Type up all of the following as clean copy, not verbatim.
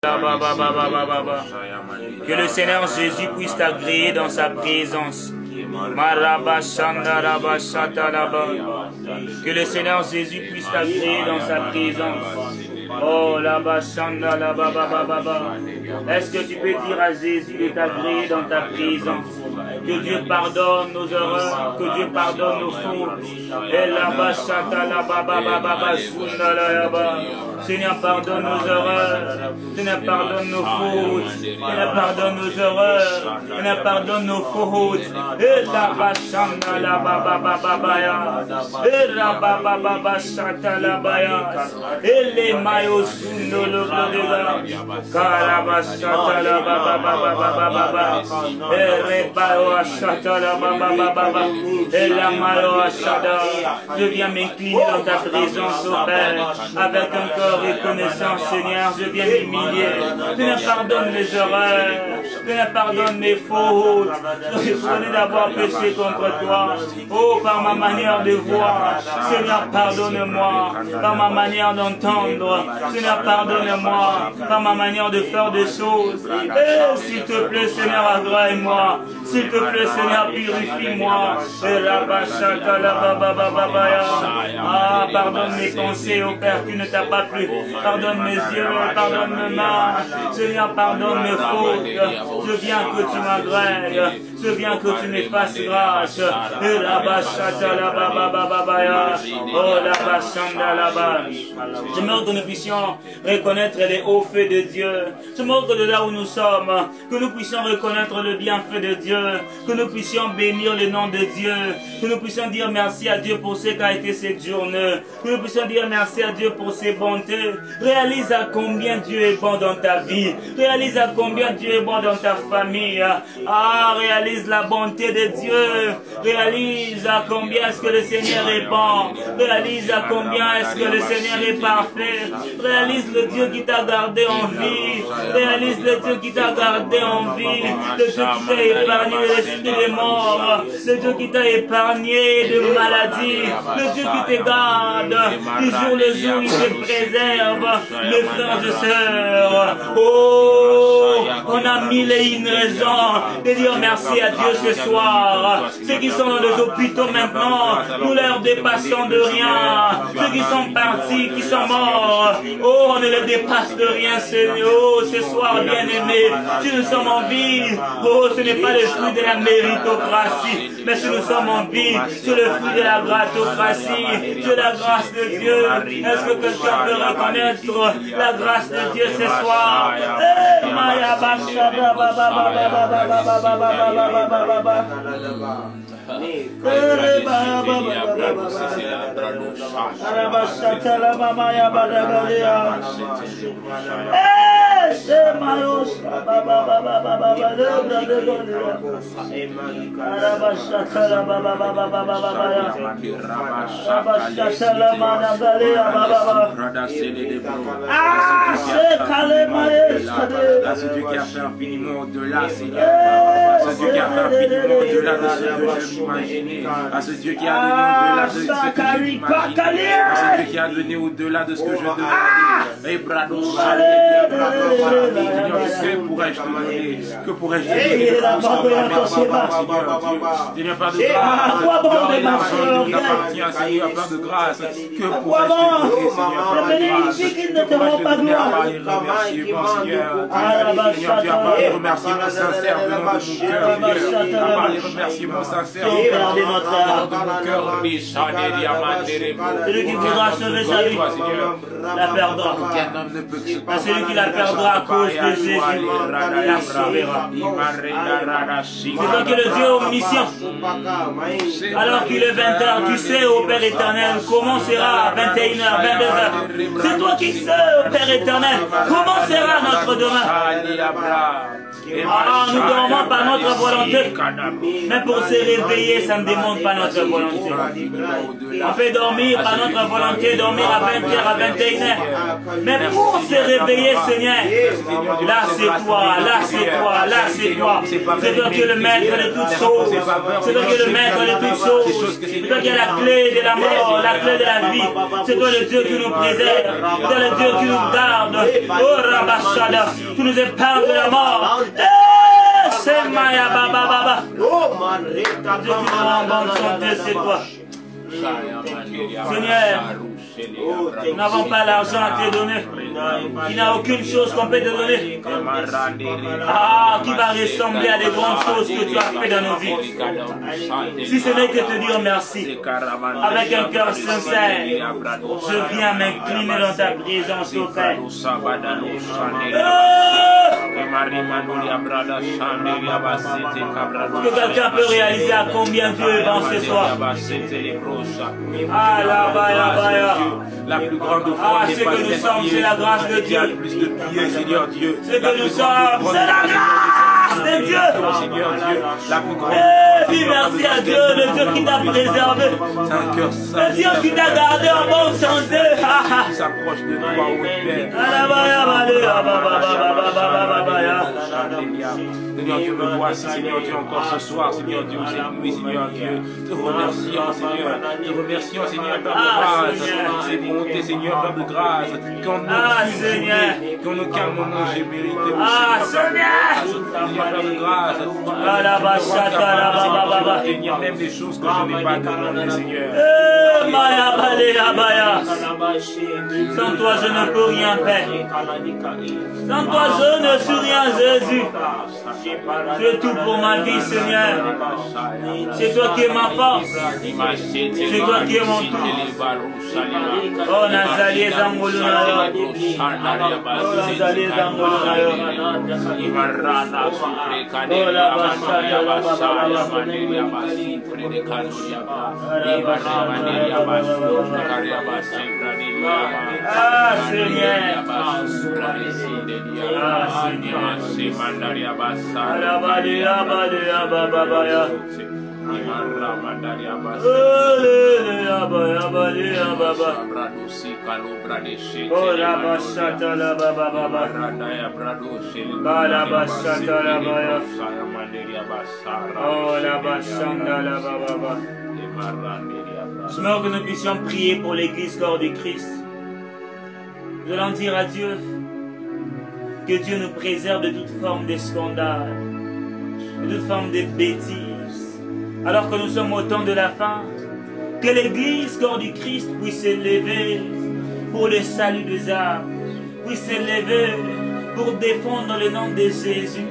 Que le Seigneur Jésus puisse t'agréer dans sa présence. Que le Seigneur Jésus puisse t'agréer dans sa présence. Oh est-ce que tu peux dire à Jésus de t'agréer dans ta présence? Que Dieu pardonne nos erreurs, que Dieu pardonne nos fautes. Seigneur, pardonne nos erreurs. Seigneur, pardonne nos fautes. Seigneur, pardonne nos erreurs. Seigneur, pardonne nos fautes. Je viens m'incliner dans ta présence, au Père, avec un cœur reconnaissant, Seigneur. Je viens m'humilier. Seigneur, pardonne mes erreurs. Seigneur, pardonne mes fautes. Je connais d'avoir péché contre toi. Oh, par ma manière de voir. Seigneur, pardonne-moi. Par ma manière d'entendre. Seigneur, pardonne-moi. Par ma manière de faire des choses. Et s'il te plaît, Seigneur, agrée-moi. S'il te plaît, Seigneur, purifie-moi. Ah, pardonne mes pensées, oh Père, qui ne t'a pas plu. Pardonne mes yeux, pardonne mes mains. Seigneur, pardonne mes fautes. Je viens que tu m'agrèges. Je viens que tu me fasses grâce. J'aimerais que nous puissions reconnaître les hauts faits de Dieu. J'aimerais que de là où nous sommes, que nous puissions reconnaître le bienfait de Dieu, que nous puissions bénir le nom de Dieu, que nous puissions dire merci à Dieu pour ce qu'a été cette journée, que nous puissions dire merci à Dieu pour ses bontés. Réalise à combien Dieu est bon dans ta vie, réalise à combien Dieu est bon dans ta famille. Ah, réalise la bonté de Dieu, réalise à combien est-ce que le Seigneur est bon, réalise à combien est-ce que le Seigneur est parfait, réalise le Dieu qui t'a gardé en vie, réalise le Dieu qui t'a gardé en vie, le Dieu qui t'a épargné de l'esprit des morts, le Dieu qui t'a épargné de maladies, le Dieu qui te garde du jour le jour, il te préserve, mes frères et sœurs. Oh, on a mille et une raisons de dire merci à Dieu ce soir. Ceux qui sont dans les hôpitaux maintenant, nous leur dépassons de rien. Ceux qui sont partis, qui sont morts, oh, on ne les dépasse de rien, Seigneur. Oh, ce soir, bien-aimés, si nous sommes en vie, oh, ce n'est pas le fruit de la méritocratie, mais si nous sommes en vie, c'est le fruit de la gratocratie, c'est la grâce de Dieu. Est-ce que quelqu'un peut reconnaître la grâce de Dieu ce soir? À ce Dieu qui a fait infiniment au-delà, Seigneur. À ce Dieu qui a fait infiniment au-delà de ce que je m'imaginais. À ce Dieu qui a donné au-delà de ce que je m'imaginais. À ce Dieu qui a donné au-delà de ce que je demandais. Que pourrais-je te donner? Que pourrais-je te donner? Il n'y a pas de grâce. Il n'appartient à Seigneur, pas de grâce. Que pourrais-je te donner, Seigneur? Que pourrais-je te donner à part les remerciements, Seigneur? Seigneur, tu as parlé de remerciements sincères venant de mon cœur, Seigneur. Tu as parlé de remerciements sincères venant de mon cœur. Celui qui voudra sauver sa vie la perdra. Mais celui qui la perdra à cause de Jésus la sauvera. C'est toi qui es le Dieu omniscient. Alors qu'il est 20h, tu sais, ô Père éternel, comment sera à 21h, 22h. C'est toi qui sais, ô Père éternel, comment sera notre demain. Ah, nous dormons par notre volonté, mais pour se réveiller, ça ne demande pas notre volonté. On peut dormir par notre volonté, dormir à 20h, à 21h. Mais pour se réveiller, Seigneur, là c'est toi, là c'est toi, là c'est toi. C'est toi qui es le maître de toutes choses. C'est toi qui es le maître de toutes choses. C'est toi qui as la clé de la mort, la clé de la vie. C'est toi le Dieu qui nous préserve. C'est toi le Dieu qui nous garde. Oh Rabashada, tu nous épargnes de la mort. C'est Maya Baba Baba. Dieu qui nous rend bonne santé, c'est toi. Seigneur, nous n'avons pas l'argent à te donner. Il n'y a aucune chose qu'on peut te donner. Ah, qui va ressembler à des grandes choses que tu as fait dans nos vies. Si ce n'est que te dire merci, avec un cœur sincère, je viens m'incliner dans ta présence, au Père. Que quelqu'un peut réaliser à combien Dieu est bon ce soir. Ah, là-bas. La plus grande foi n'est pas celle c'est la grâce de Dieu. Plus de pieds, Seigneur Dieu. Ce que nous sommes, c'est la grâce de Dieu. Seigneur Dieu, la plus grande. Dis merci à Dieu, le Dieu qui t'a préservé. Le Dieu qui t'a gardé en bonne santé. Qui s'approche de toi, ô Père. Seigneur Dieu, me voici, Seigneur Dieu, encore ce soir, Seigneur Dieu, cette nuit, Seigneur Dieu. Te remercions, Seigneur. Te remercions, Seigneur, Père de grâce. C'est bonté, Seigneur, Père de grâce. Qu'en aucun moment j'ai mérité. Seigneur, Père de grâce. Obtenir même des choses que je n'ai pas demandées, Seigneur. Sans toi, je ne peux rien faire. Sans toi, je ne suis rien, Jésus. Tu es tout pour ma vie, Seigneur. C'est toi qui es ma force. C'est toi qui es mon tout. Oh, Nazali Zangoluna. Oh, Nazali Zangoluna. Oh, la ah, Seigneur. J'aimerais que nous puissions prier pour l'église corps du Christ. Nous allons dire à Dieu que Dieu nous préserve de toute forme de scandale, de toute forme de bêtises. Alors que nous sommes au temps de la fin, que l'église corps du Christ puisse s'élever pour le salut des âmes, puisse s'élever pour défendre le nom de Jésus,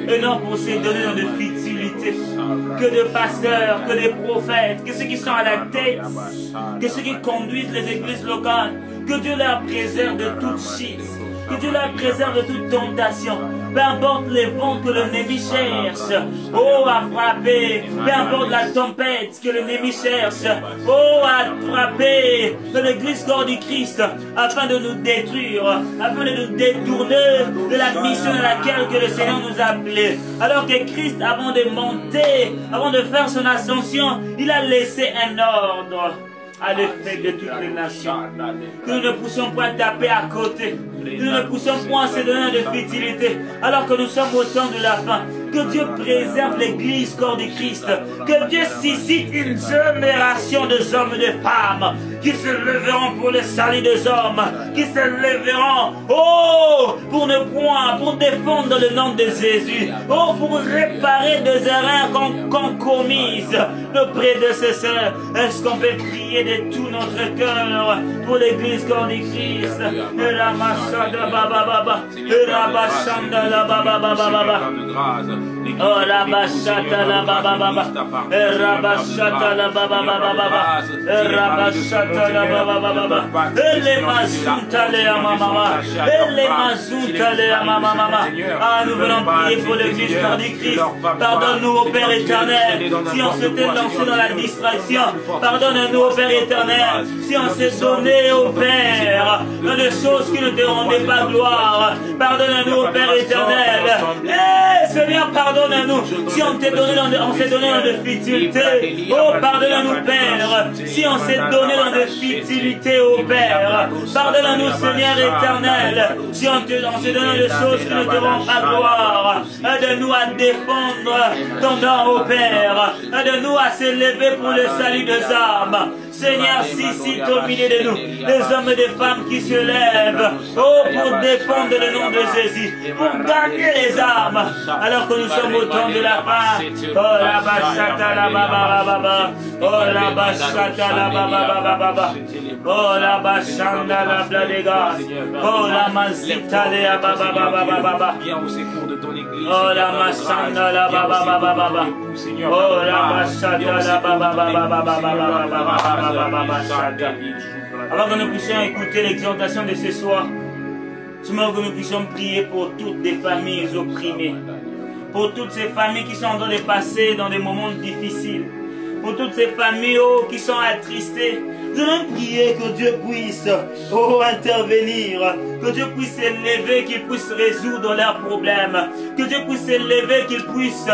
et non pour se donner dans de futilité, que de pasteurs, que des prophètes, que ceux qui sont à la tête, que ceux qui conduisent les églises locales, que Dieu leur préserve de toute chute, que Dieu leur préserve de toute tentation. Peu importe les vents que l'ennemi cherche, oh, à frapper, peu importe la tempête que l'ennemi cherche, oh, à frapper de l'église corps du Christ, afin de nous détruire, afin de nous détourner de la mission à laquelle que le Seigneur nous a appelés. Alors que Christ, avant de monter, avant de faire son ascension, il a laissé un ordre à l'effet de toutes les nations. Que nous ne puissions pas taper à côté. Que nous ne puissions pas se donner de futilité. Alors que nous sommes au temps de la fin. Que Dieu préserve l'église corps du Christ. Que Dieu suscite une génération de hommes et de femmes qui se lèveront pour le salut des hommes. Qui se lèveront, oh, pour ne point, pour défendre le nom de Jésus. Oh, pour réparer des erreurs qu'on commises. Nos prédécesseurs, est-ce qu'on peut prier de tout notre cœur pour l'église corps du Christ? Et la machada baba baba, et la bachanda la baba baba baba. Oh la bachata la baba baba, et la bachata la baba baba baba, et la bachata la baba baba, et les mazunta les mama, et les mazunta les mama. Ah, nous venons prier pour l'église corps du Christ. Pardonne-nous au Père éternel si on s'était lancé dans la distraction. Pardonne-nous au Père éternel si on s'est donné au Père dans des choses qui ne te rendaient pas gloire. Pardonne-nous au Père éternel. Seigneur, pardonne-nous si on s'est donné dans des difficultés. Oh, pardonne-nous, Père, si on s'est donné dans des difficultés, oh Père. Pardonne-nous, Seigneur éternel, si on s'est donné des choses qui ne te rendent pas gloire. Aide-nous à défendre ton nom, oh Père. Aide-nous à s'élever pour le salut des âmes. Seigneur, suscite au milieu de nous des hommes et des femmes qui se lèvent, oh, pour défendre le nom de Jésus, pour gagner les âmes, alors que nous sommes au temps de la fin. Oh, la bachata la baba baba, oh, la bachata la baba baba, oh, la bachanda la bladega, oh, la mazita la baba baba baba, oh, la machanda la baba baba baba, oh, la bachata la baba baba baba. Avant que nous puissions écouter l'exhortation de ce soir, j'aimerais que nous puissions prier pour toutes les familles opprimées, pour toutes ces familles qui sont en train de passer dans des moments difficiles, pour toutes ces familles qui sont attristées. Nous allons prier que Dieu puisse intervenir, que Dieu puisse s'élever, qu'il puisse résoudre leurs problèmes, que Dieu puisse s'élever, qu'il puisse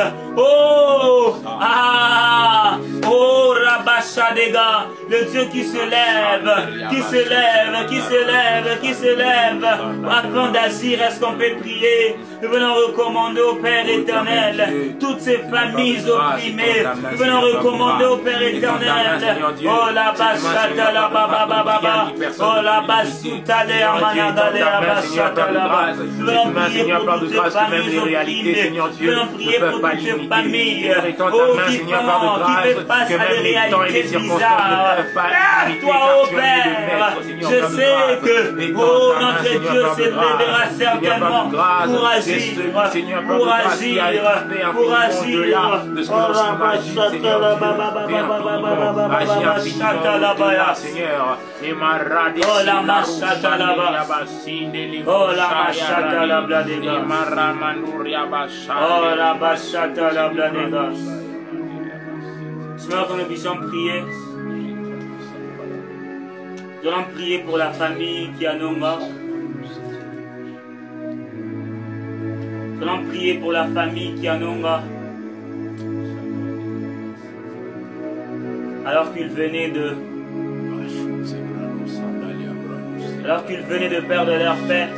Rabashadega, le Dieu qui se lève, qui se lève, qui se lève, qui se lève, afin d'agir. Est-ce qu'on peut prier? Nous venons recommander au Père éternel toutes ces familles opprimées. Nous venons recommander au Père éternel. Oh la bachata la baba baba, oh la basuta le amanada le abachata la baba. Nous venons prier pour toutes ces familles opprimées. Nous venons prier pour toutes ces familles qui fait face à des réalités bizarres. Lève-toi, ô Père. Je sais que notre Dieu s'élèvera certainement pour agir. Pour agir, pour agir. Seigneur, oh la machata là-bas, oh la machata là-bas, oh la machata là-bas. Seigneur, que nous puissions prier. Nous allons prier pour la famille qui a nos morts. Nous allons prier pour la famille qui a nos morts. Alors qu'ils venaient de perdre leur père.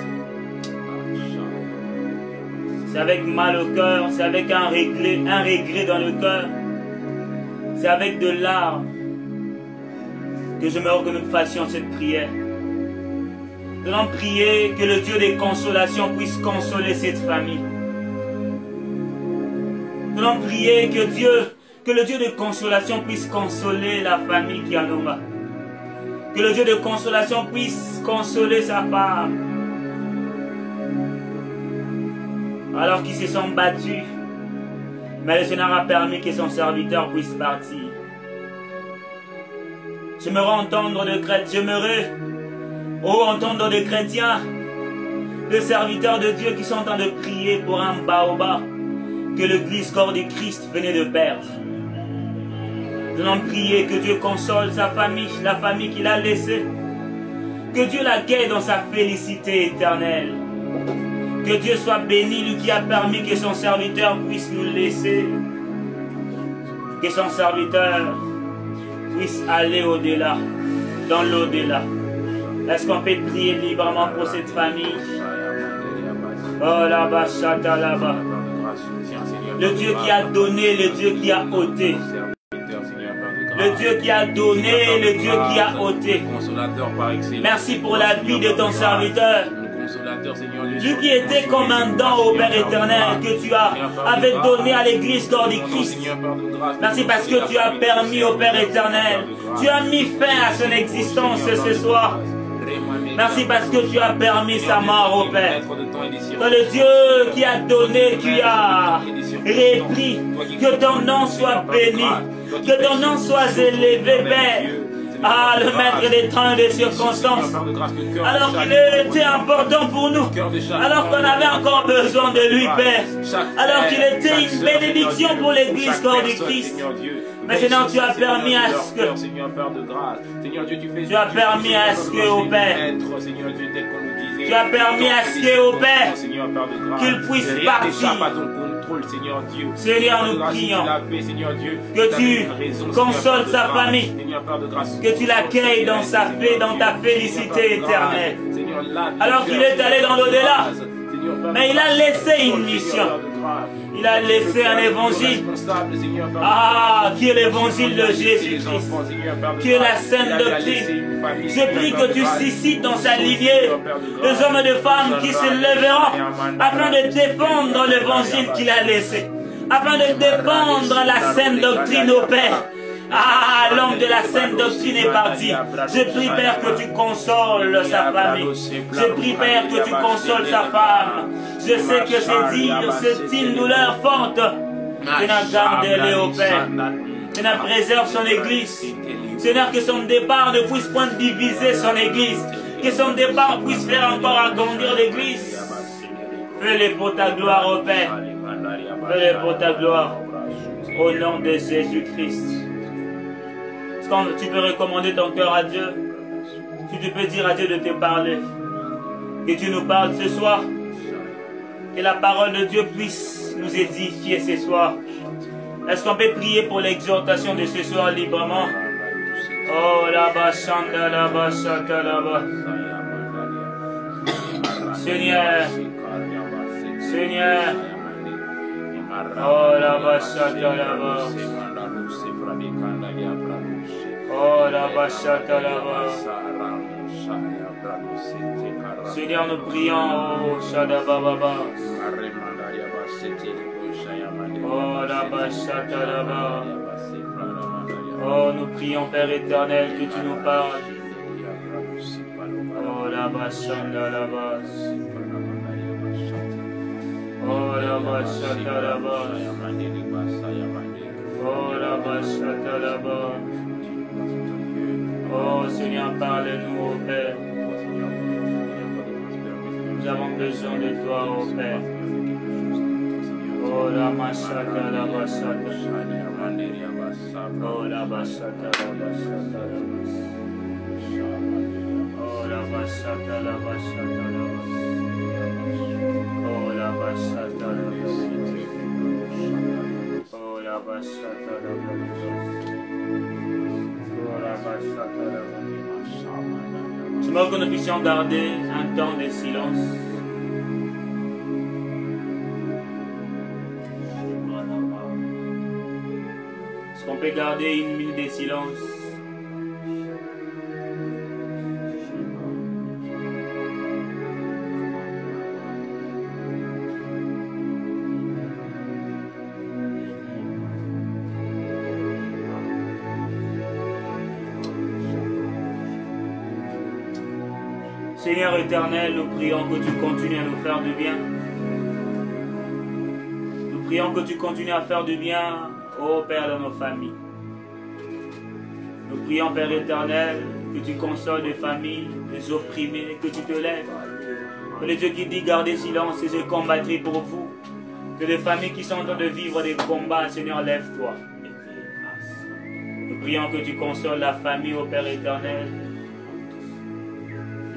C'est avec mal au cœur, c'est avec un regret dans le cœur. C'est avec de larmes que j'aimerais que nous fassions cette prière. Nous allons prier que le Dieu des consolations puisse consoler cette famille. Nous allons prier que le Dieu de consolation puisse consoler la famille qui en aura. Que le Dieu de consolation puisse consoler sa femme. Alors qu'ils se sont battus, mais le Seigneur a permis que son serviteur puisse partir. J'aimerais entendre des chrétiens, des serviteurs de Dieu qui sont en train de prier pour un baobab que l'Église corps du Christ venait de perdre. Nous allons prier que Dieu console sa famille, la famille qu'il a laissée. Que Dieu l'accueille dans sa félicité éternelle. Que Dieu soit béni, lui qui a permis que son serviteur puisse nous laisser. Que son serviteur puisse aller au-delà, dans l'au-delà. Est-ce qu'on peut prier librement pour cette famille? Oh là-bas, chata là-bas. Le Dieu qui a donné, le Dieu qui a ôté. Le Dieu qui a donné, le Dieu qui a ôté. Merci pour la vie de ton serviteur. Lui qui était commandant au Père éternel, que tu avais donné à l'Église corps du Christ. Merci parce que tu as permis au Père éternel. Tu as mis fin à son existence ce soir. Merci parce que tu as permis sa mort au Père. Que le Dieu qui a donné, qui a repris, que ton nom soit béni, que ton nom soit élevé, Père. Ah, le maître des temps et des circonstances. Alors qu'il était important pour nous. Alors qu'on avait encore besoin de lui, Père. Alors qu'il était une bénédiction pour l'Église corps du Christ. Mais Seigneur, tu as permis à ce que... Tu as permis à ce que, au Père... Tu as permis à ce que, au Père, qu'il puisse partir. contrôle, Seigneur Dieu. Seigneur, nous prions que tu consoles sa famille, que tu l'accueilles dans ta félicité éternelle. Alors qu'il est allé dans l'au-delà, mais il a laissé une mission. Il a laissé un évangile, qui est l'évangile de Jésus-Christ, qui est la sainte doctrine. Je prie que tu suscites dans sa lignée les hommes et les femmes qui se lèveront afin de défendre l'évangile qu'il a laissé, afin de défendre la sainte doctrine au Père. L'homme de la sainte doctrine est parti. Je prie, Père, que tu consoles sa famille. Je prie, Père, que tu consoles sa femme. Je sais que c'est une douleur forte. Seigneur, garde-les au Père. Seigneur, préserve son église. Seigneur, que son départ ne puisse point diviser son église. Que son départ puisse faire encore agrandir l'église. Fais-les pour ta gloire, au Père. Fais-les pour ta gloire. Au nom de Jésus-Christ. Quand tu peux recommander ton cœur à Dieu, si tu peux dire à Dieu de te parler, que tu nous parles ce soir, que la parole de Dieu puisse nous édifier ce soir. Est-ce qu'on peut prier pour l'exhortation de ce soir librement? Oh là-bas, chanda là-bas, chata là-bas. Seigneur, Seigneur, oh là-bas, chata là-bas. Oh la bachata là-bas. Seigneur, nous prions, oh Shadababa. Oh la bachata là-bas. Oh, nous prions, Père éternel, que tu nous parles. Oh la bachata là-bas. Oh la bachata là-bas. Oh la bachata là-bas. Oh Seigneur, parle-nous, ô Père. Nous avons besoin de toi, ô Père. Oh la machata, la bachata. Oh la bachata, la bachata. Oh la bachata, la bachata. Oh la bachata, la bachata. Oh la bachata, la bachata. Je veux que nous puissions garder un temps de silence. Est-ce qu'on peut garder une minute de silence? Seigneur éternel, nous prions que tu continues à nous faire du bien. Nous prions que tu continues à faire du bien, ô Père, dans nos familles. Nous prions, Père éternel, que tu consoles les familles, les opprimés, que tu te lèves. Que le Dieu qui dit gardez silence et je combattrai pour vous. Que les familles qui sont en train de vivre des combats, Seigneur, lève-toi. Nous prions que tu consoles la famille, ô Père éternel.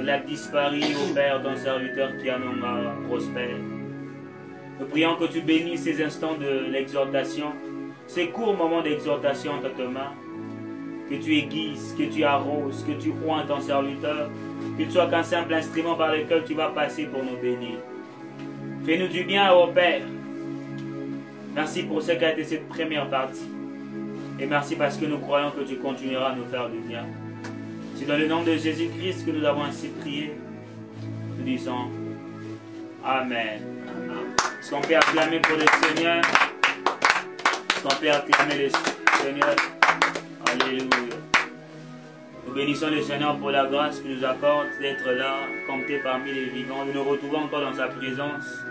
Elle a disparu, ô Père, ton serviteur qui en a prospère. Nous prions que tu bénisses ces instants de l'exhortation, ces courts moments d'exhortation entre tes mains, que tu aiguises, que tu arroses, que tu oins ton serviteur, qu'il soit qu'un simple instrument par lequel tu vas passer pour nous bénir. Fais-nous du bien, ô Père. Merci pour ce qu'a été cette première partie. Et merci parce que nous croyons que tu continueras à nous faire du bien. C'est dans le nom de Jésus-Christ que nous avons ainsi prié. Nous disons Amen. Est-ce qu'on peut acclamer pour le Seigneur? Est-ce qu'on peut acclamer le Seigneur? Alléluia. Nous bénissons le Seigneur pour la grâce qu'il nous accorde d'être là, compté parmi les vivants, de nous retrouver encore dans sa présence.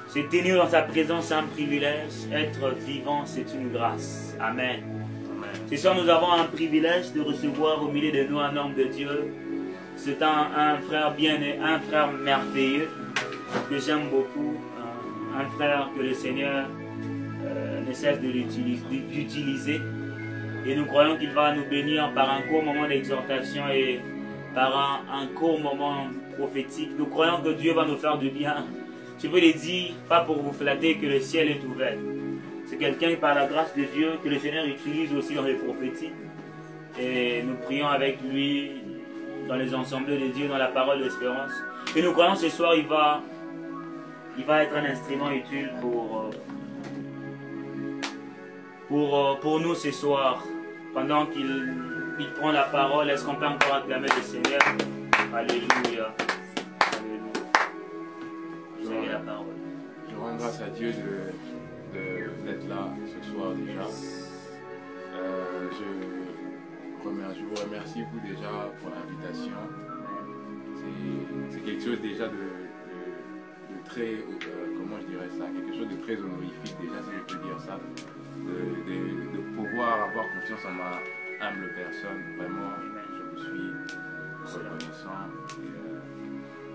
Se tenir dans sa présence, c'est un privilège. Être vivant, c'est une grâce. Amen. Ce soir, nous avons un privilège de recevoir au milieu de nous un homme de Dieu. C'est un frère bien-aimé, un frère merveilleux que j'aime beaucoup. Un frère que le Seigneur ne cesse d'utiliser. Et nous croyons qu'il va nous bénir par un court moment d'exhortation et par un court moment prophétique. Nous croyons que Dieu va nous faire du bien. Je veux les dire, pas pour vous flatter, que le ciel est ouvert. C'est quelqu'un par la grâce de Dieu que le Seigneur utilise aussi dans les prophéties. Et nous prions avec lui dans les ensembles de Dieu, dans la parole d'espérance. Et nous croyons ce soir, il va être un instrument utile pour nous ce soir. Pendant qu'il prend la parole, est-ce qu'on peut encore acclamer le Seigneur? Alléluia. Alléluia. Vous avez la parole. Je rends grâce à Dieu d'être là ce soir déjà. Je vous remercie vous déjà pour l'invitation. C'est quelque chose déjà de très, comment je dirais ça, quelque chose de très honorifique déjà, si je peux dire ça, de pouvoir avoir confiance en ma humble personne. Vraiment, je vous suis reconnaissant.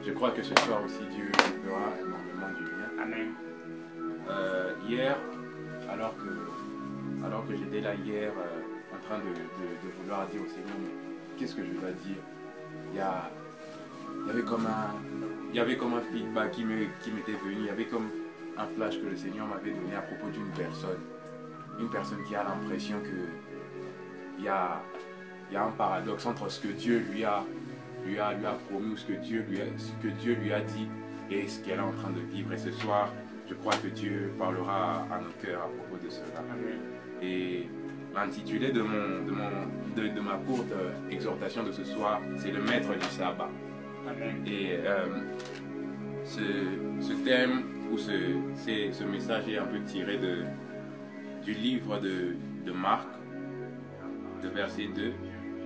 Je crois que ce soir aussi Dieu nous fera énormément du bien. Amen. Hier, alors que j'étais là hier, en train de vouloir dire au Seigneur, mais qu'est-ce que je dois dire? Il y avait comme un feedback qui m'était venu, il y avait comme un flash que le Seigneur m'avait donné à propos d'une personne. Une personne qui a l'impression qu'il y a un paradoxe entre ce que Dieu lui a promis, ou ce que Dieu lui a dit et ce qu'elle est en train de vivre. Et ce soir, je crois que Dieu parlera à nos cœurs à propos de cela. Amen. Et l'intitulé de ma courte exhortation de ce soir, c'est le maître du sabbat. Amen. Et ce thème ou ce message est un peu tiré du livre de Marc, de verset 2,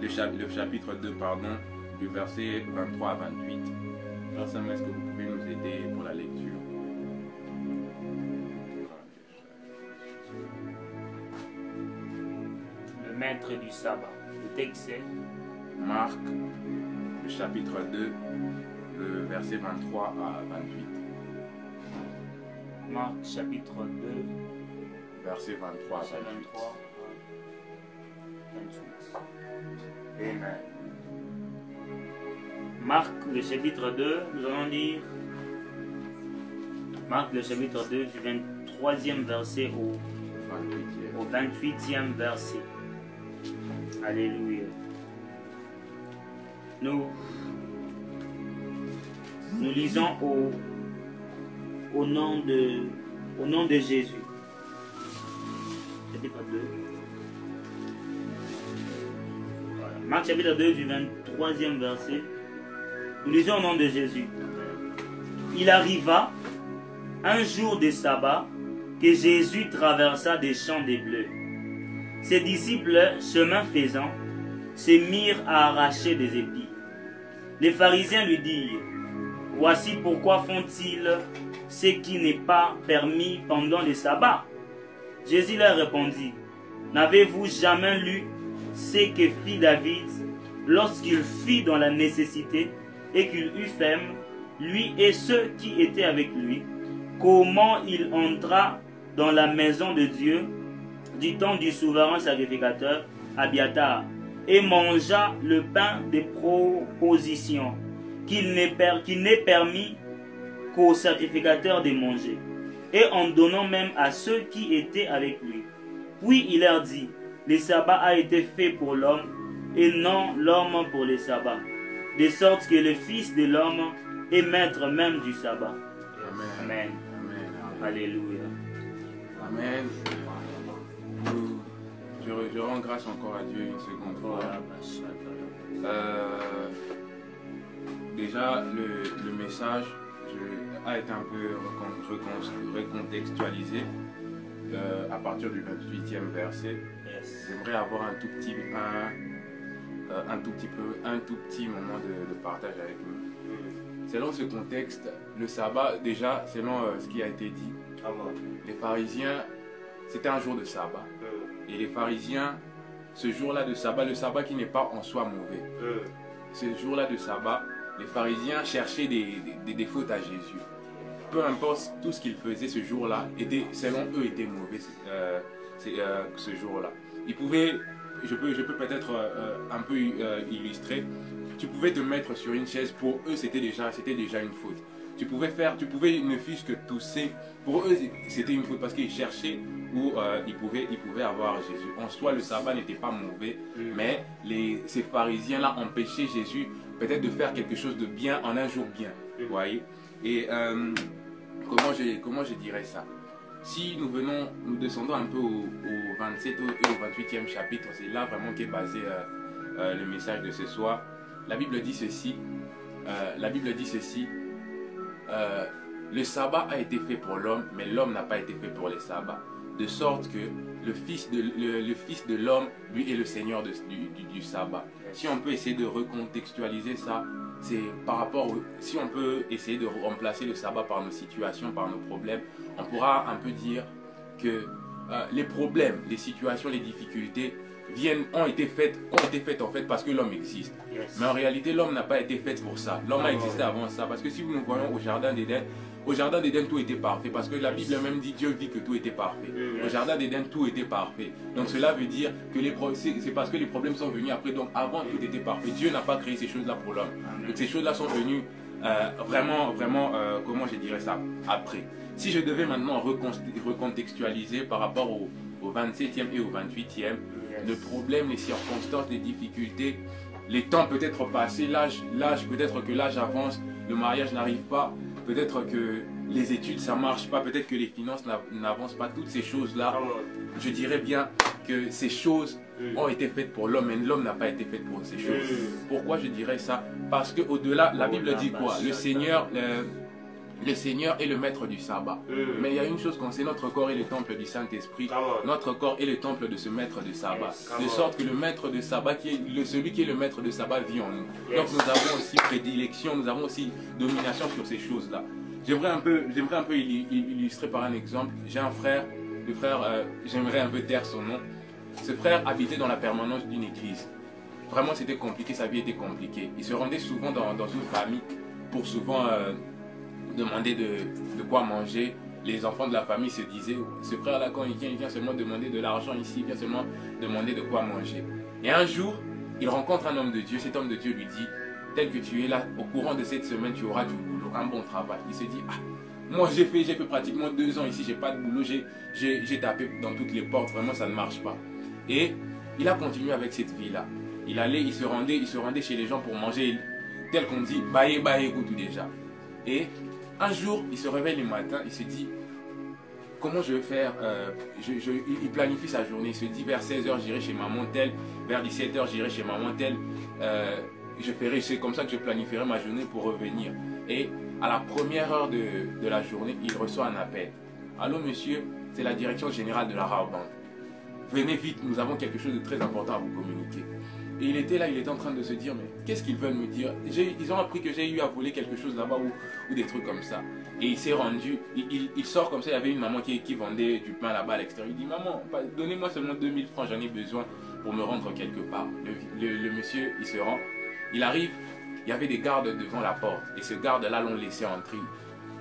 le chapitre 2, pardon, du verset 23 à 28. Alors, Sam, est-ce que vous pouvez nous aider pour la lecture? Le maître du sabbat. Le texte est Marc, le chapitre 2, le verset 23 à 28. Marc, chapitre 2, Verset 23 à 28. 23 28. Amen. Marc, le chapitre 2, nous allons lire Marc, le chapitre 2, du 23e verset au 28e verset. Alléluia. Nous lisons au nom de Jésus. Chapitre 2. Voilà. Marc chapitre 2 du 23e verset. Nous lisons au nom de Jésus. Il arriva un jour de sabbat que Jésus traversa des champs de blé. Ses disciples, chemin faisant, se mirent à arracher des épis. Les pharisiens lui dirent: voici pourquoi font-ils ce qui n'est pas permis pendant le sabbat. Jésus leur répondit: n'avez-vous jamais lu ce que fit David lorsqu'il fut dans la nécessité et qu'il eut faim, lui et ceux qui étaient avec lui, comment il entra dans la maison de Dieu du temps du souverain sacrificateur Abiatar et mangea le pain des propositions qu'il n'est permis qu'aux sacrificateurs de manger, et en donnant même à ceux qui étaient avec lui. Puis il leur dit: le sabbat a été fait pour l'homme, et non l'homme pour le sabbat, de sorte que le Fils de l'homme est maître même du sabbat. Amen. Amen. Amen. Alléluia. Amen. Je rends grâce encore à Dieu une seconde fois. Déjà, le message a été un peu recontextualisé à partir du 28e verset. Yes. J'aimerais avoir un tout petit moment de partage avec vous. Selon ce contexte, le sabbat, déjà, selon ce qui a été dit, les pharisiens, c'était un jour de sabbat. Et les pharisiens, ce jour-là de sabbat, le sabbat qui n'est pas en soi mauvais, ce jour-là de sabbat, les pharisiens cherchaient des fautes à Jésus. Peu importe tout ce qu'ils faisaient ce jour-là, selon eux, était mauvais ce jour-là. Ils pouvaient, je peux peut-être un peu illustrer, tu pouvais te mettre sur une chaise, pour eux c'était déjà une faute. tu pouvais ne fût-ce que tousser. Pour eux, c'était une faute parce qu'ils cherchaient où ils pouvaient avoir Jésus. En soi, le sabbat n'était pas mauvais, mais ces pharisiens-là empêchaient Jésus peut-être de faire quelque chose de bien en un jour bien. Vous voyez? Et comment je dirais ça? Si nous descendons un peu au 27 et au 28e chapitre, c'est là vraiment qu'est basé le message de ce soir. La Bible dit ceci. Le sabbat a été fait pour l'homme, mais l'homme n'a pas été fait pour le sabbat. De sorte que le Fils de l'homme, lui, est le Seigneur du sabbat. Si on peut essayer de recontextualiser ça, c'est par rapport, si on peut essayer de remplacer le sabbat par nos situations, par nos problèmes, on pourra un peu dire que les problèmes, les situations, les difficultés ont été faites en fait parce que l'homme existe. Mais en réalité, l'homme n'a pas été fait pour ça. L'homme a existé avant ça. Parce que si nous voyons au Jardin d'Éden, tout était parfait. Parce que la Bible même dit, Dieu dit que tout était parfait. Au Jardin d'Éden, tout était parfait. Donc cela veut dire que c'est parce que les problèmes sont venus après. Donc avant, tout était parfait. Dieu n'a pas créé ces choses-là pour l'homme. Donc ces choses-là sont venues vraiment, comment je dirais ça, après. Si je devais maintenant recontextualiser par rapport au 27e et au 28e, le problème, les circonstances, les difficultés, les temps peut-être passés, peut-être que l'âge avance, le mariage n'arrive pas, peut-être que les études ça marche pas, peut-être que les finances n'avancent pas, toutes ces choses-là, je dirais bien que ces choses ont été faites pour l'homme, mais l'homme n'a pas été fait pour ces choses. Pourquoi je dirais ça? Parce qu'au-delà, la Bible dit quoi? Le Seigneur est le maître du sabbat. Mais il y a une chose qu'on sait, notre corps est le temple du Saint-Esprit. Notre corps est le temple de ce maître de sabbat. De sorte que le maître de sabbat, celui qui est le maître de sabbat vit en nous. Donc nous avons aussi prédilection, nous avons aussi domination sur ces choses-là. J'aimerais un peu illustrer par un exemple. J'ai un frère, j'aimerais un peu taire son nom. Ce frère habitait dans la permanence d'une église. Vraiment c'était compliqué, sa vie était compliquée. Il se rendait souvent dans une famille pour souvent demander de quoi manger. Les enfants de la famille se disaient, ce frère-là, quand il vient seulement demander de l'argent ici, il vient seulement demander de quoi manger. Et un jour, il rencontre un homme de Dieu. Cet homme de Dieu lui dit, tel que tu es là, au courant de cette semaine, tu auras du boulot, un bon travail. Il se dit, moi j'ai fait pratiquement 2 ans ici, j'ai pas de boulot, j'ai tapé dans toutes les portes, vraiment ça ne marche pas. Et il a continué avec cette vie-là. Il se rendait chez les gens pour manger, tel qu'on dit, baye tout déjà. Et un jour, il se réveille le matin, il se dit, comment je vais faire? Il planifie sa journée, il se dit, vers 16h, j'irai chez maman telle, vers 17h, j'irai chez maman telle, c'est comme ça que je planifierai ma journée pour revenir. Et à la première heure de la journée, il reçoit un appel. Allô monsieur, c'est la direction générale de la Raobank. Venez vite, nous avons quelque chose de très important à vous communiquer. Et il était là, il était en train de se dire, mais qu'est-ce qu'ils veulent me dire? Ils ont appris que j'ai eu à voler quelque chose là-bas ou des trucs comme ça. Et il s'est rendu, il sort comme ça, il y avait une maman qui vendait du pain là-bas à l'extérieur. Il dit, maman, donnez-moi seulement 2000 francs, j'en ai besoin pour me rendre quelque part. Le monsieur, il se rend, il arrive, il y avait des gardes devant la porte. Et ce garde-là l'ont laissé entrer.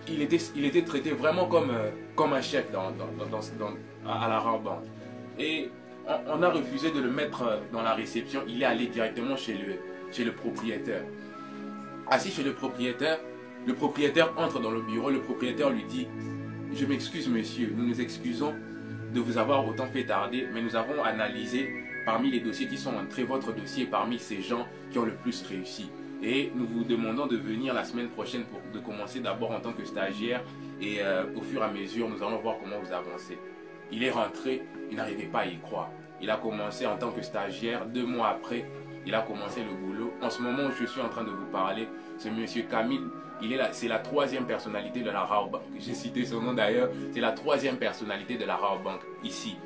Il était traité vraiment comme un chef à la Raobank. Et on a refusé de le mettre dans la réception. Il est allé directement chez le propriétaire. Assis chez le propriétaire entre dans le bureau. Le propriétaire lui dit, je m'excuse monsieur, nous nous excusons de vous avoir autant fait tarder, mais nous avons analysé parmi les dossiers qui sont entrés, votre dossier parmi ces gens qui ont le plus réussi. Et nous vous demandons de venir la semaine prochaine de commencer d'abord en tant que stagiaire et au fur et à mesure, nous allons voir comment vous avancez. Il est rentré, il n'arrivait pas à y croire. Il a commencé en tant que stagiaire, 2 mois après, il a commencé le boulot. En ce moment où je suis en train de vous parler, ce monsieur Camille, c'est la 3e personnalité de la Raobank. J'ai cité son nom d'ailleurs, c'est la 3e personnalité de la Raobank ici,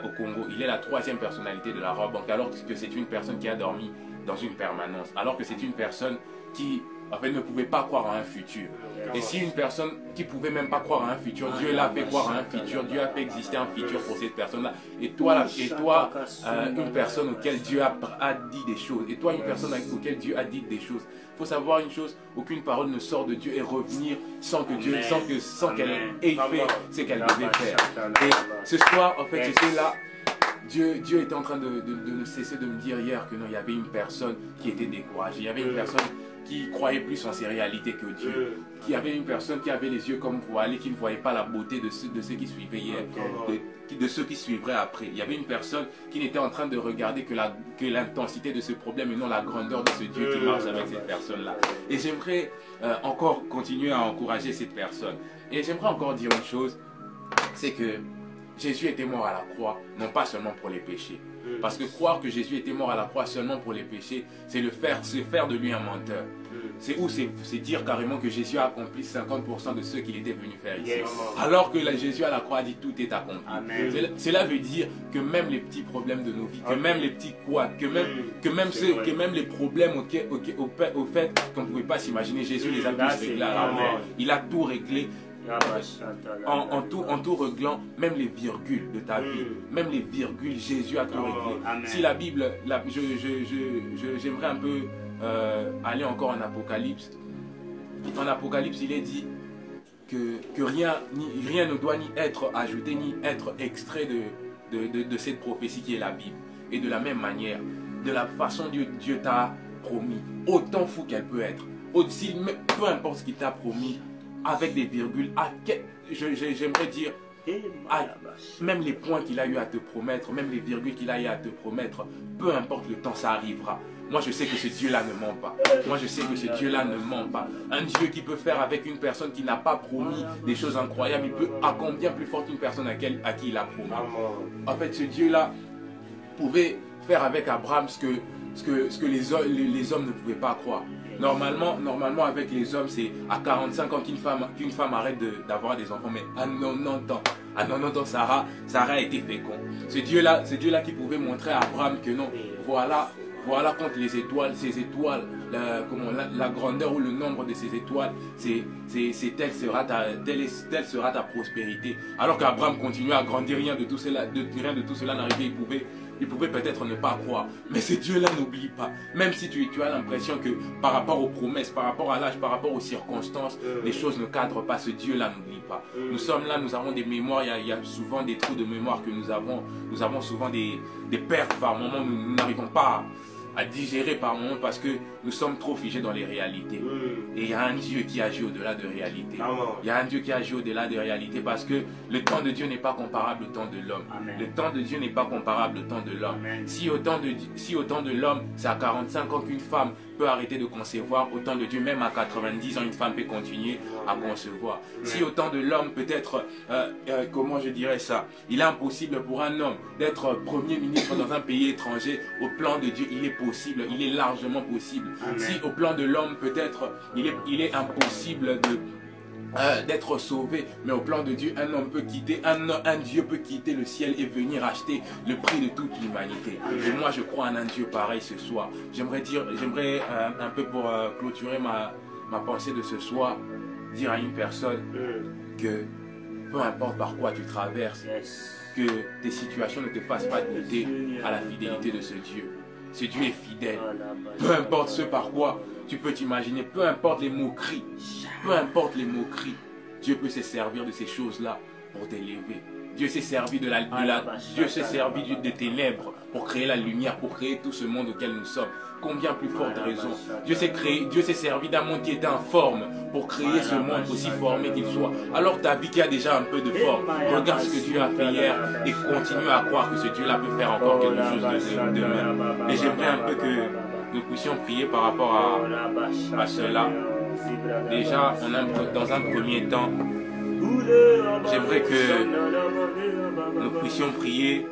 au Congo. Il est la 3e personnalité de la Raobank, alors que c'est une personne qui a dormi dans une permanence, alors que c'est une personne qui en fait ne pouvait pas croire à un futur. Et si une personne qui pouvait même pas croire à un futur, Dieu l'a fait croire à un futur, Dieu a fait exister un futur pour cette personne-là. Et toi, une personne auquel Dieu a dit des choses, et toi, une personne auquel Dieu a dit des choses. Il faut savoir une chose, aucune parole ne sort de Dieu et revenir sans qu'elle ait fait ce qu'elle devait faire. Et ce soir, en fait, j'étais là. Dieu était en train de ne cesser de me dire hier que non, il y avait une personne qui était découragée. Il y avait une personne qui croyait plus en ses réalités que Dieu. Il y avait une personne qui avait les yeux comme voilés, qui ne voyait pas la beauté de ceux qui suivaient hier, de ceux qui suivraient après. Il y avait une personne qui n'était en train de regarder que l'intensité de ce problème et non la grandeur de ce Dieu qui marche avec cette personne-là. Et j'aimerais encore continuer à encourager cette personne. Et j'aimerais encore dire une chose, c'est que Jésus était mort à la croix, non pas seulement pour les péchés. Parce que croire que Jésus était mort à la croix seulement pour les péchés, c'est faire de lui un menteur. C'est dire carrément que Jésus a accompli 50% de ce qu'il était venu faire ici. Alors que Jésus à la croix a dit tout est accompli. Cela veut dire que même les petits problèmes de nos vies, que même les petits couacs, que même les problèmes au fait qu'on ne pouvait pas s'imaginer, Jésus les a tous réglés à la mort. Il a tout réglé. En tout réglant, même les virgules de ta vie, même les virgules, Jésus a tout réglé. Si la Bible, j'aimerais un peu aller encore en Apocalypse. En Apocalypse, il est dit que rien ne doit ni être ajouté, ni être extrait de cette prophétie qui est la Bible. Et de la même manière, de la façon dont Dieu t'a promis, autant fou qu'elle peut être, peu importe ce qu'il t'a promis, avec des virgules, j'aimerais dire, même les points qu'il a eu à te promettre, même les virgules qu'il a eu à te promettre, peu importe le temps, ça arrivera. Moi, je sais que ce Dieu-là ne ment pas. Moi, je sais que ce Dieu-là ne ment pas. Un Dieu qui peut faire avec une personne qui n'a pas promis des choses incroyables, il peut à combien plus forte une personne à qui il a promis. En fait, ce Dieu-là pouvait faire avec Abraham ce que les hommes ne pouvaient pas croire. Normalement, avec les hommes, c'est à 45 ans qu'une femme arrête d'avoir des enfants. Mais à 90 ans, Sarah a été féconde. Ce Dieu-là qui pouvait montrer à Abraham que non, voilà contre les étoiles, ces étoiles, la grandeur ou le nombre de ces étoiles, telle sera ta prospérité. Alors qu'Abraham continuait à grandir, rien de tout cela n'arrivait, il pouvait peut-être ne pas croire. Mais ce Dieu-là n'oublie pas. Même si tu as l'impression que par rapport aux promesses, par rapport à l'âge, par rapport aux circonstances, les choses ne cadrent pas, ce Dieu-là n'oublie pas. Nous sommes là, nous avons des mémoires, il y a souvent des trous de mémoire que nous avons. Nous avons souvent des pertes par moment, nous n'arrivons pas à digérer par moment parce que nous sommes trop figés dans les réalités. Et il y a un Dieu qui agit au-delà de réalité. Il y a un Dieu qui agit au-delà de réalité parce que le temps de Dieu n'est pas comparable au temps de l'homme. Le temps de Dieu n'est pas comparable au temps de l'homme. Si au temps de l'homme, c'est à 45 ans qu'une femme peut arrêter de concevoir, au temps de Dieu, même à 90 ans, une femme peut continuer à concevoir. Si au temps de l'homme, peut-être, comment je dirais ça, il est impossible pour un homme d'être premier ministre dans un pays étranger, au plan de Dieu, il est possible, il est largement possible. Si au plan de l'homme, peut-être, il est impossible d'être sauvé, mais au plan de Dieu, un homme peut quitter, un Dieu peut quitter le ciel et venir acheter le prix de toute l'humanité. Et moi, je crois en un Dieu pareil ce soir. J'aimerais un peu pour clôturer ma pensée de ce soir, dire à une personne que peu importe par quoi tu traverses, que tes situations ne te fassent pas douter à la fidélité de ce Dieu. Ce Dieu est fidèle. Peu importe ce par quoi tu peux t'imaginer, peu importe les moqueries, Dieu peut se servir de ces choses-là pour t'élever. Dieu s'est servi des ténèbres pour créer la lumière, pour créer tout ce monde auquel nous sommes. Combien plus forte raison. Dieu s'est servi d'un monde qui était informe pour créer ce monde aussi formé qu'il soit. Alors ta vie qui a déjà un peu de forme, regarde ce que Dieu a fait hier et continue à croire que ce Dieu-là peut faire encore quelque chose de demain. Et j'aimerais un peu que nous puissions prier par rapport à cela. Déjà, dans un premier temps, j'aimerais que nous puissions prier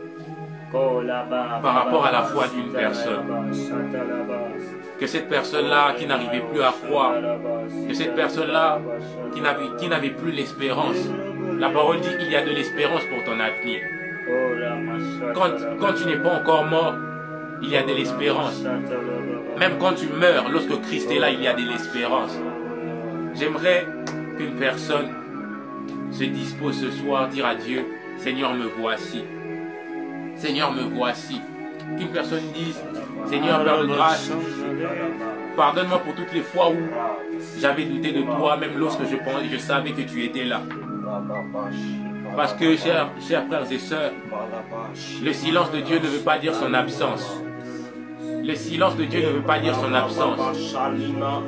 par rapport à la foi d'une personne. Que cette personne-là qui n'arrivait plus à croire, que cette personne-là qui n'avait plus l'espérance. La parole dit qu'il y a de l'espérance pour ton avenir. Quand tu n'es pas encore mort, il y a de l'espérance. Même quand tu meurs, lorsque Christ est là, il y a de l'espérance. J'aimerais qu'une personne se dispose ce soir à dire à Dieu, Seigneur, me voici. Seigneur, me voici. Qu'une personne dise, Seigneur, Père de grâce, pardonne-moi pour toutes les fois où j'avais douté de toi, même lorsque je savais que tu étais là. Parce que, chers frères et sœurs, le silence de Dieu ne veut pas dire son absence. le silence de Dieu ne veut pas dire son absence.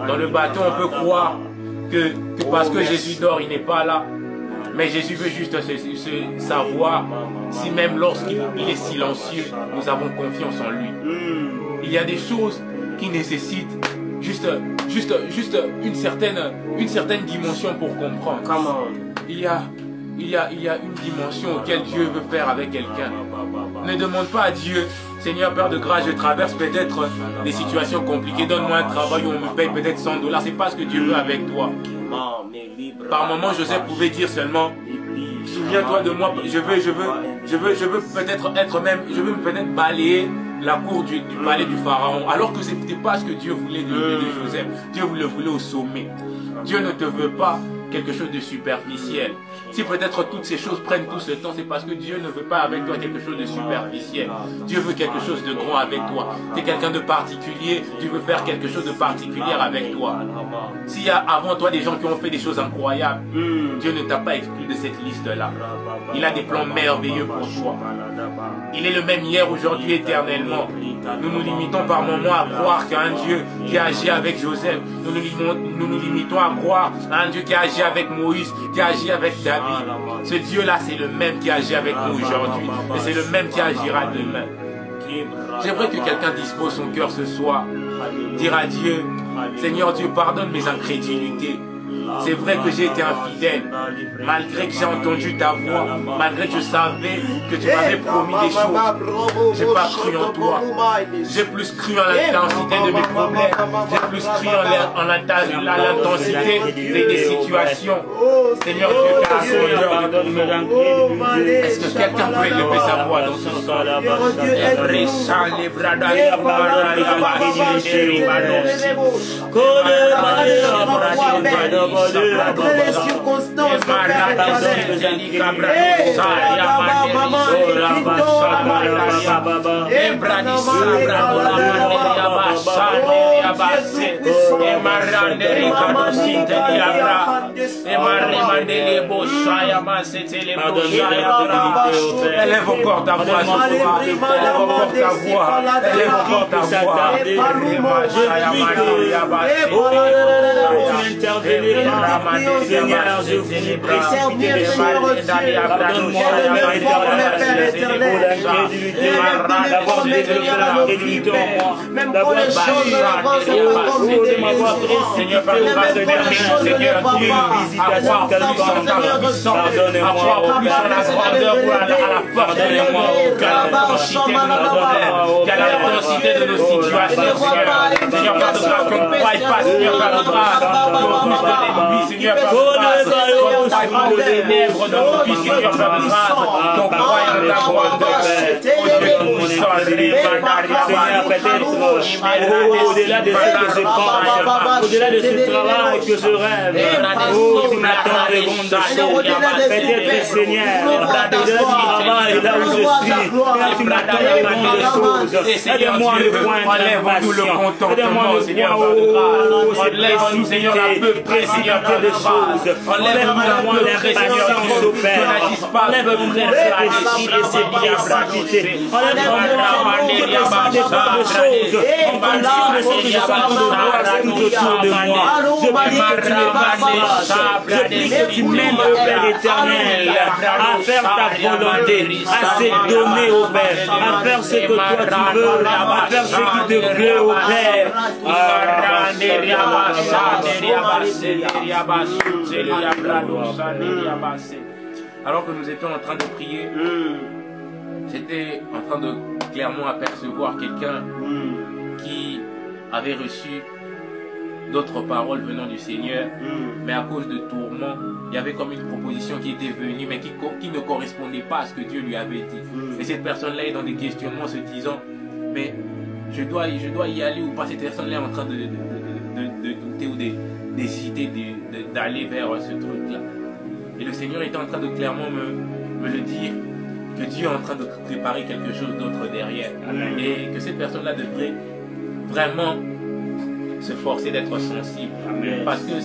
Dans le bateau, on peut croire que parce que Jésus dort, il n'est pas là. Mais Jésus veut juste savoir si même lorsqu'il est silencieux, nous avons confiance en lui. Il y a des choses qui nécessitent juste une certaine dimension pour comprendre. Il y a une dimension auquel Dieu veut faire avec quelqu'un. Ne demande pas à Dieu, Seigneur Père de grâce, je traverse peut-être des situations compliquées, donne-moi un travail où on me paye peut-être $100. C'est pas ce que Dieu veut avec toi. Par moment, Joseph pouvait dire seulement, souviens-toi de moi, je veux peut-être balayer la cour du palais du pharaon, alors que ce n'était pas ce que Dieu voulait de Joseph. Dieu le voulait au sommet. Dieu ne te veut pas quelque chose de superficiel. Si peut-être toutes ces choses prennent tout ce temps, c'est parce que Dieu ne veut pas avec toi quelque chose de superficiel. Dieu veut quelque chose de grand avec toi. Tu es quelqu'un de particulier, Dieu veut faire quelque chose de particulier avec toi. S'il y a avant toi des gens qui ont fait des choses incroyables, Dieu ne t'a pas exclu de cette liste-là. Il a des plans merveilleux pour toi. Il est le même hier, aujourd'hui, éternellement. Nous nous limitons par moments à croire qu'il y a un Dieu qui a agi avec Joseph. Nous nous limitons à croire à un Dieu qui a agi avec Moïse, qui a agi avec David. Ce Dieu-là, c'est le même qui agit avec nous aujourd'hui. Et c'est le même qui agira demain. J'aimerais que quelqu'un dispose son cœur ce soir. Dire à Dieu, Seigneur Dieu, pardonne mes incrédulités. C'est vrai que j'ai été infidèle, malgré que j'ai entendu ta voix, malgré que je savais que tu m'avais promis des choses. Je n'ai pas cru en toi. J'ai plus cru en l'intensité de mes problèmes. J'ai plus cru en l'intensité des situations. Seigneur Dieu, est-ce que quelqu'un peut élever sa voix dans ce soir? Malgré les circonstances, élève encore ta voix, élève encore ta voix, élève encore ta voix. Seigneur, je vous précipite les mal. Pardonne-moi l'incrédulité, d'avoir développé l'incrédulité en moi, d'avoir de m'avoir précipité au bas de Seigneur, tu es une visitation calme, pardonnez-moi, plus à la grandeur ou à la pardonnez-moi, qu'à l'intensité de nos situations, Seigneur, par de grâce, qu'on ne paille pas, Seigneur, par de grâce, Seigneur, par de grâce, qu'on paille pas le ténèbres de nos vies, Seigneur, par de grâce, qu'on croie en ta grandeur, Seigneur, peut-être au-delà de ce que je pense, au-delà de ce travail que je rêve, tu m'attends de grandes choses, peut-être Seigneur, au-delà du travail, là où je suis, tu m'attends de grandes choses, aide-moi le point d'intervention, aide-moi le point où c'est Seigneur, à peu près, Seigneur, de choses, enlève-moi l'impatience au Père, enlève-moi l'impatience et ses précipités, enlève-moi de pas de choses, en fonction de ce que je suis en train de voir tout autour de moi. Je prie que tu me fasses grâce, je prie que tu m'aides au Père éternel, à faire ta volonté, à se donner au Père, à faire ce que toi tu veux, à faire ce qui te plaît au Père. Alors que nous étions en train de prier, j'étais en train de clairement apercevoir quelqu'un qui avait reçu d'autres paroles venant du Seigneur, mais à cause de tourments, il y avait comme une proposition qui était venue, mais qui ne correspondait pas à ce que Dieu lui avait dit. Et cette personne-là est dans des questionnements se disant, mais je dois y aller ou pas? Cette personne-là est en train de douter ou d'hésiter d'aller vers ce truc-là. Et le Seigneur était en train de clairement me le dire, que Dieu est en train de préparer quelque chose d'autre derrière. Amen. Et que cette personne-là devrait vraiment se forcer d'être sensible. Amen. Parce que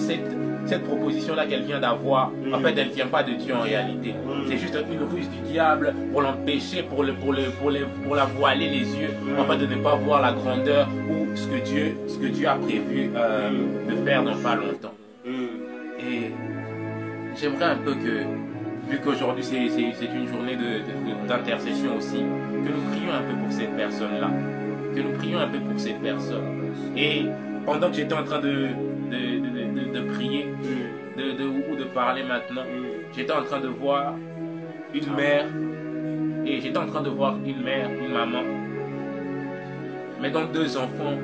cette proposition-là qu'elle vient d'avoir, en fait, elle ne vient pas de Dieu en réalité. C'est juste une ruse du diable pour l'empêcher, pour la voiler les yeux, afin de ne pas voir la grandeur ou ce que Dieu a prévu de faire dans pas longtemps. Et j'aimerais un peu que, vu qu'aujourd'hui c'est une journée d'intercession aussi, que nous prions un peu pour cette personne-là. Que nous prions un peu pour cette personne. Et pendant que j'étais en train de prier, ou de parler maintenant, j'étais en train de voir une mère, et j'étais en train de voir une mère, une maman, mais dont 2 enfants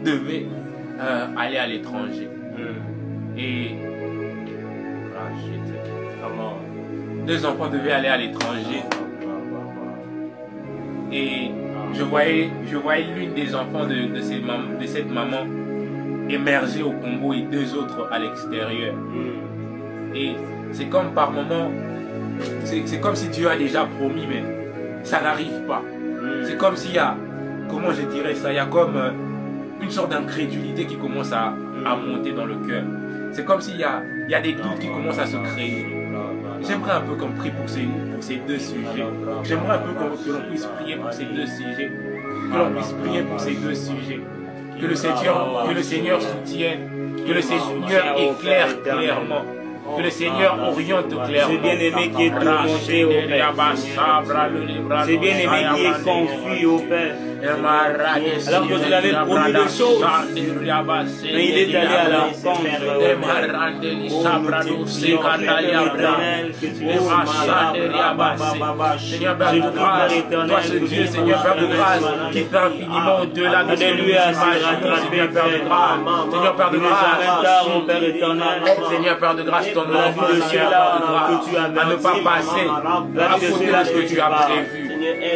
devaient aller à l'étranger. Et 2 enfants devaient aller à l'étranger. Et je voyais l'une des enfants de cette maman émerger au Congo et 2 autres à l'extérieur. Et c'est comme par moments, c'est comme si Dieu a déjà promis, mais ça n'arrive pas. C'est comme s'il y a, comment je dirais ça, il y a comme une sorte d'incrédulité qui commence à monter dans le cœur. C'est comme s'il y a des doutes qui commencent à se créer. J'aimerais un peu qu'on prie pour ces 2 sujets. J'aimerais un peu que l'on puisse prier pour ces 2 sujets. Que l'on puisse prier pour ces 2 sujets. Que le Seigneur soutienne. Que le Seigneur éclaire clairement. Que le Seigneur oriente clairement. C'est bien-aimé qui est tourmenté au Père. C'est bien-aimé qui est confus au Père. Alors que vous l'avez promis de choses, mais il est allé à l'encontre. Seigneur Père de grâce, toi ce Dieu, Seigneur Père de grâce, qui fait infiniment au-delà de ce que nous imaginons, Seigneur Père de grâce. Seigneur Père de grâce, Seigneur Père de grâce, ton enfant, Seigneur Père de grâce, à ne pas passer à côté de ce que tu as prévu.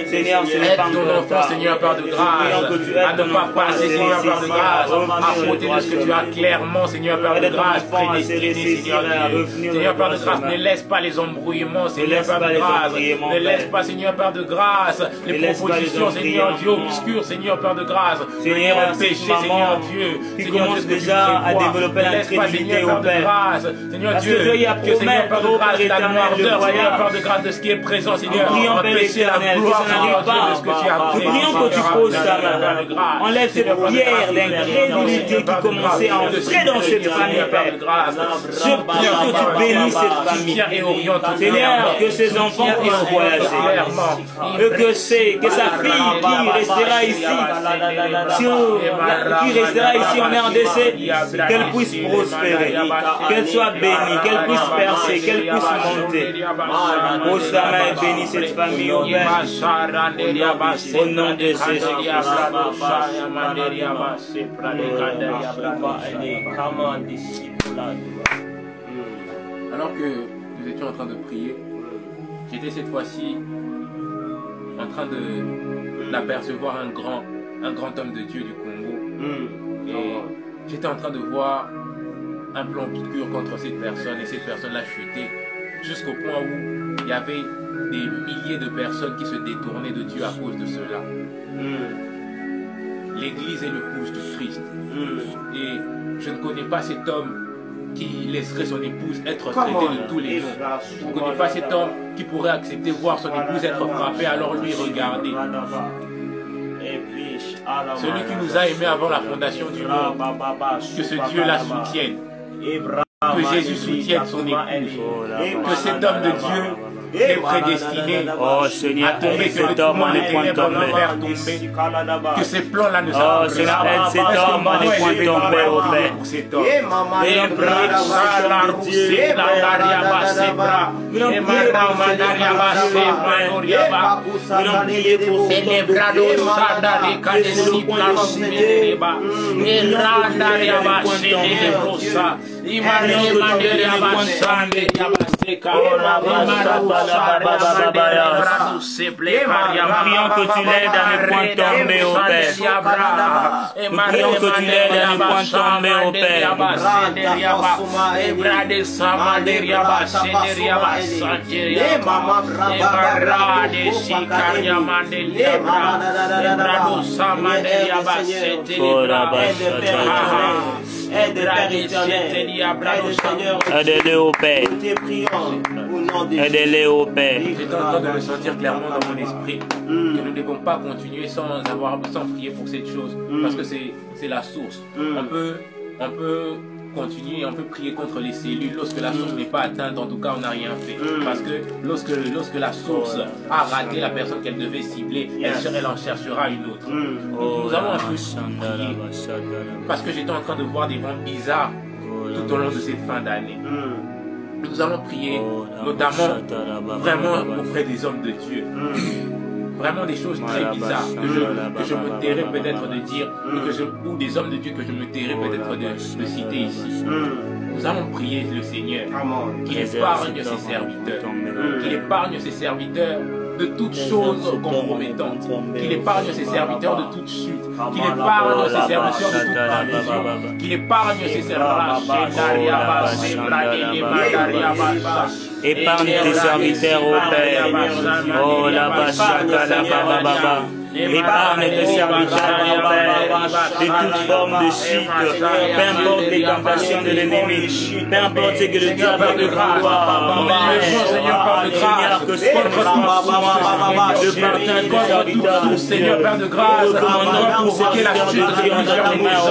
Seigneur, aide ton enfant, Seigneur Père de grâce, à ne pas passer, Seigneur Père de grâce, à côté de ce que tu as clairement, Seigneur Père de grâce, prédestiné, Seigneur Dieu. Seigneur Père de grâce, ne laisse pas les embrouillements, Seigneur Père de grâce, ne laisse pas, Seigneur Père de grâce, les propositions, Seigneur Dieu, obscures, Seigneur Père de grâce, Seigneur, empêcher, Seigneur Dieu, qui commence déjà à développer l'incrédulité au Père. Seigneur Dieu, que Seigneur Père de grâce, la noirceur, Seigneur Père de grâce, de ce qui est présent, Seigneur, empêcher la gloire, Seigneur Dieu, de ce que tu as nous prions que tu poses ta main. Enlève cette pierre d'incrédulité qui commençait à entrer dans cette famille, Père. Je prie que tu bénisses cette famille. Seigneur, que ses enfants puissent voyager. Que sa fille qui restera ici, en RDC, qu'elle puisse prospérer, qu'elle soit bénie, qu'elle puisse percer, qu'elle puisse monter. Ô Sama, bénis cette famille, ô Père. Au nom de Jésus. Alors que nous étions en train de prier, j'étais cette fois-ci en train d'apercevoir un grand homme de Dieu du Congo. Et j'étais en train de voir un plan obscur contre cette personne, et cette personne-là chutait jusqu'au point où il y avait des milliers de personnes qui se détournaient de Dieu à cause de cela. L'Église est l'épouse du Christ. Et je ne connais pas cet homme qui laisserait son épouse être traitée de tous les noms. Je ne connais pas cet homme qui pourrait accepter voir son épouse être frappée, alors lui regarder. Celui qui nous a aimés avant la fondation du monde, que ce Dieu la soutienne, que Jésus soutienne son épouse, que cet homme de Dieu est prédestiné Seigneur, à tomber, que cet homme en est point tombé, que ces plans-là nous ont Seigneur, aide cet homme en est point tombé au Père. Prions que tu l'aides à ne point tomber au Père. Nous prions que tu l'aides à ne point tomber au Père. Aide, Père éternel. Aide, Seigneur. Aide-les au Père. Nous te prions au nom de Aide-les au Père. J'étais en train de le sentir clairement dans mon esprit que nous ne devons pas continuer sans prier pour cette chose parce que c'est la source. On peut continuer, on peut prier contre les cellules lorsque la source n'est pas atteinte. En tout cas, on n'a rien fait parce que lorsque la source a raté la personne qu'elle devait cibler, elle en cherchera une autre. Nous allons un peu prier parce que j'étais en train de voir des mondes bizarres tout au long de cette fin d'année. Nous allons prier, notamment vraiment auprès des hommes de Dieu. Vraiment des choses très bizarres que je me tairais peut-être de dire, ou des hommes de Dieu que je me tairais peut-être de citer ici. Nous allons prier le Seigneur, qu'il épargne ses serviteurs, qu'il épargne ses serviteurs de toutes choses compromettantes, qu'il épargne ses serviteurs de toute chute, qu'il épargne ses serviteurs de toute perdition, qu'il épargne ses serviteurs. Épargne tes serviteurs au Père. Oh la bachaka la baba. Épargne tes serviteurs au Père de toute forme de chute, peu importe les tentations de l'ennemi, peu importe ce que le diable peut vouloir. Seigneur, que ce soit le partage des serviteurs, Seigneur Père de grâce, recommandons tous ceux qui la chute de plusieurs mains,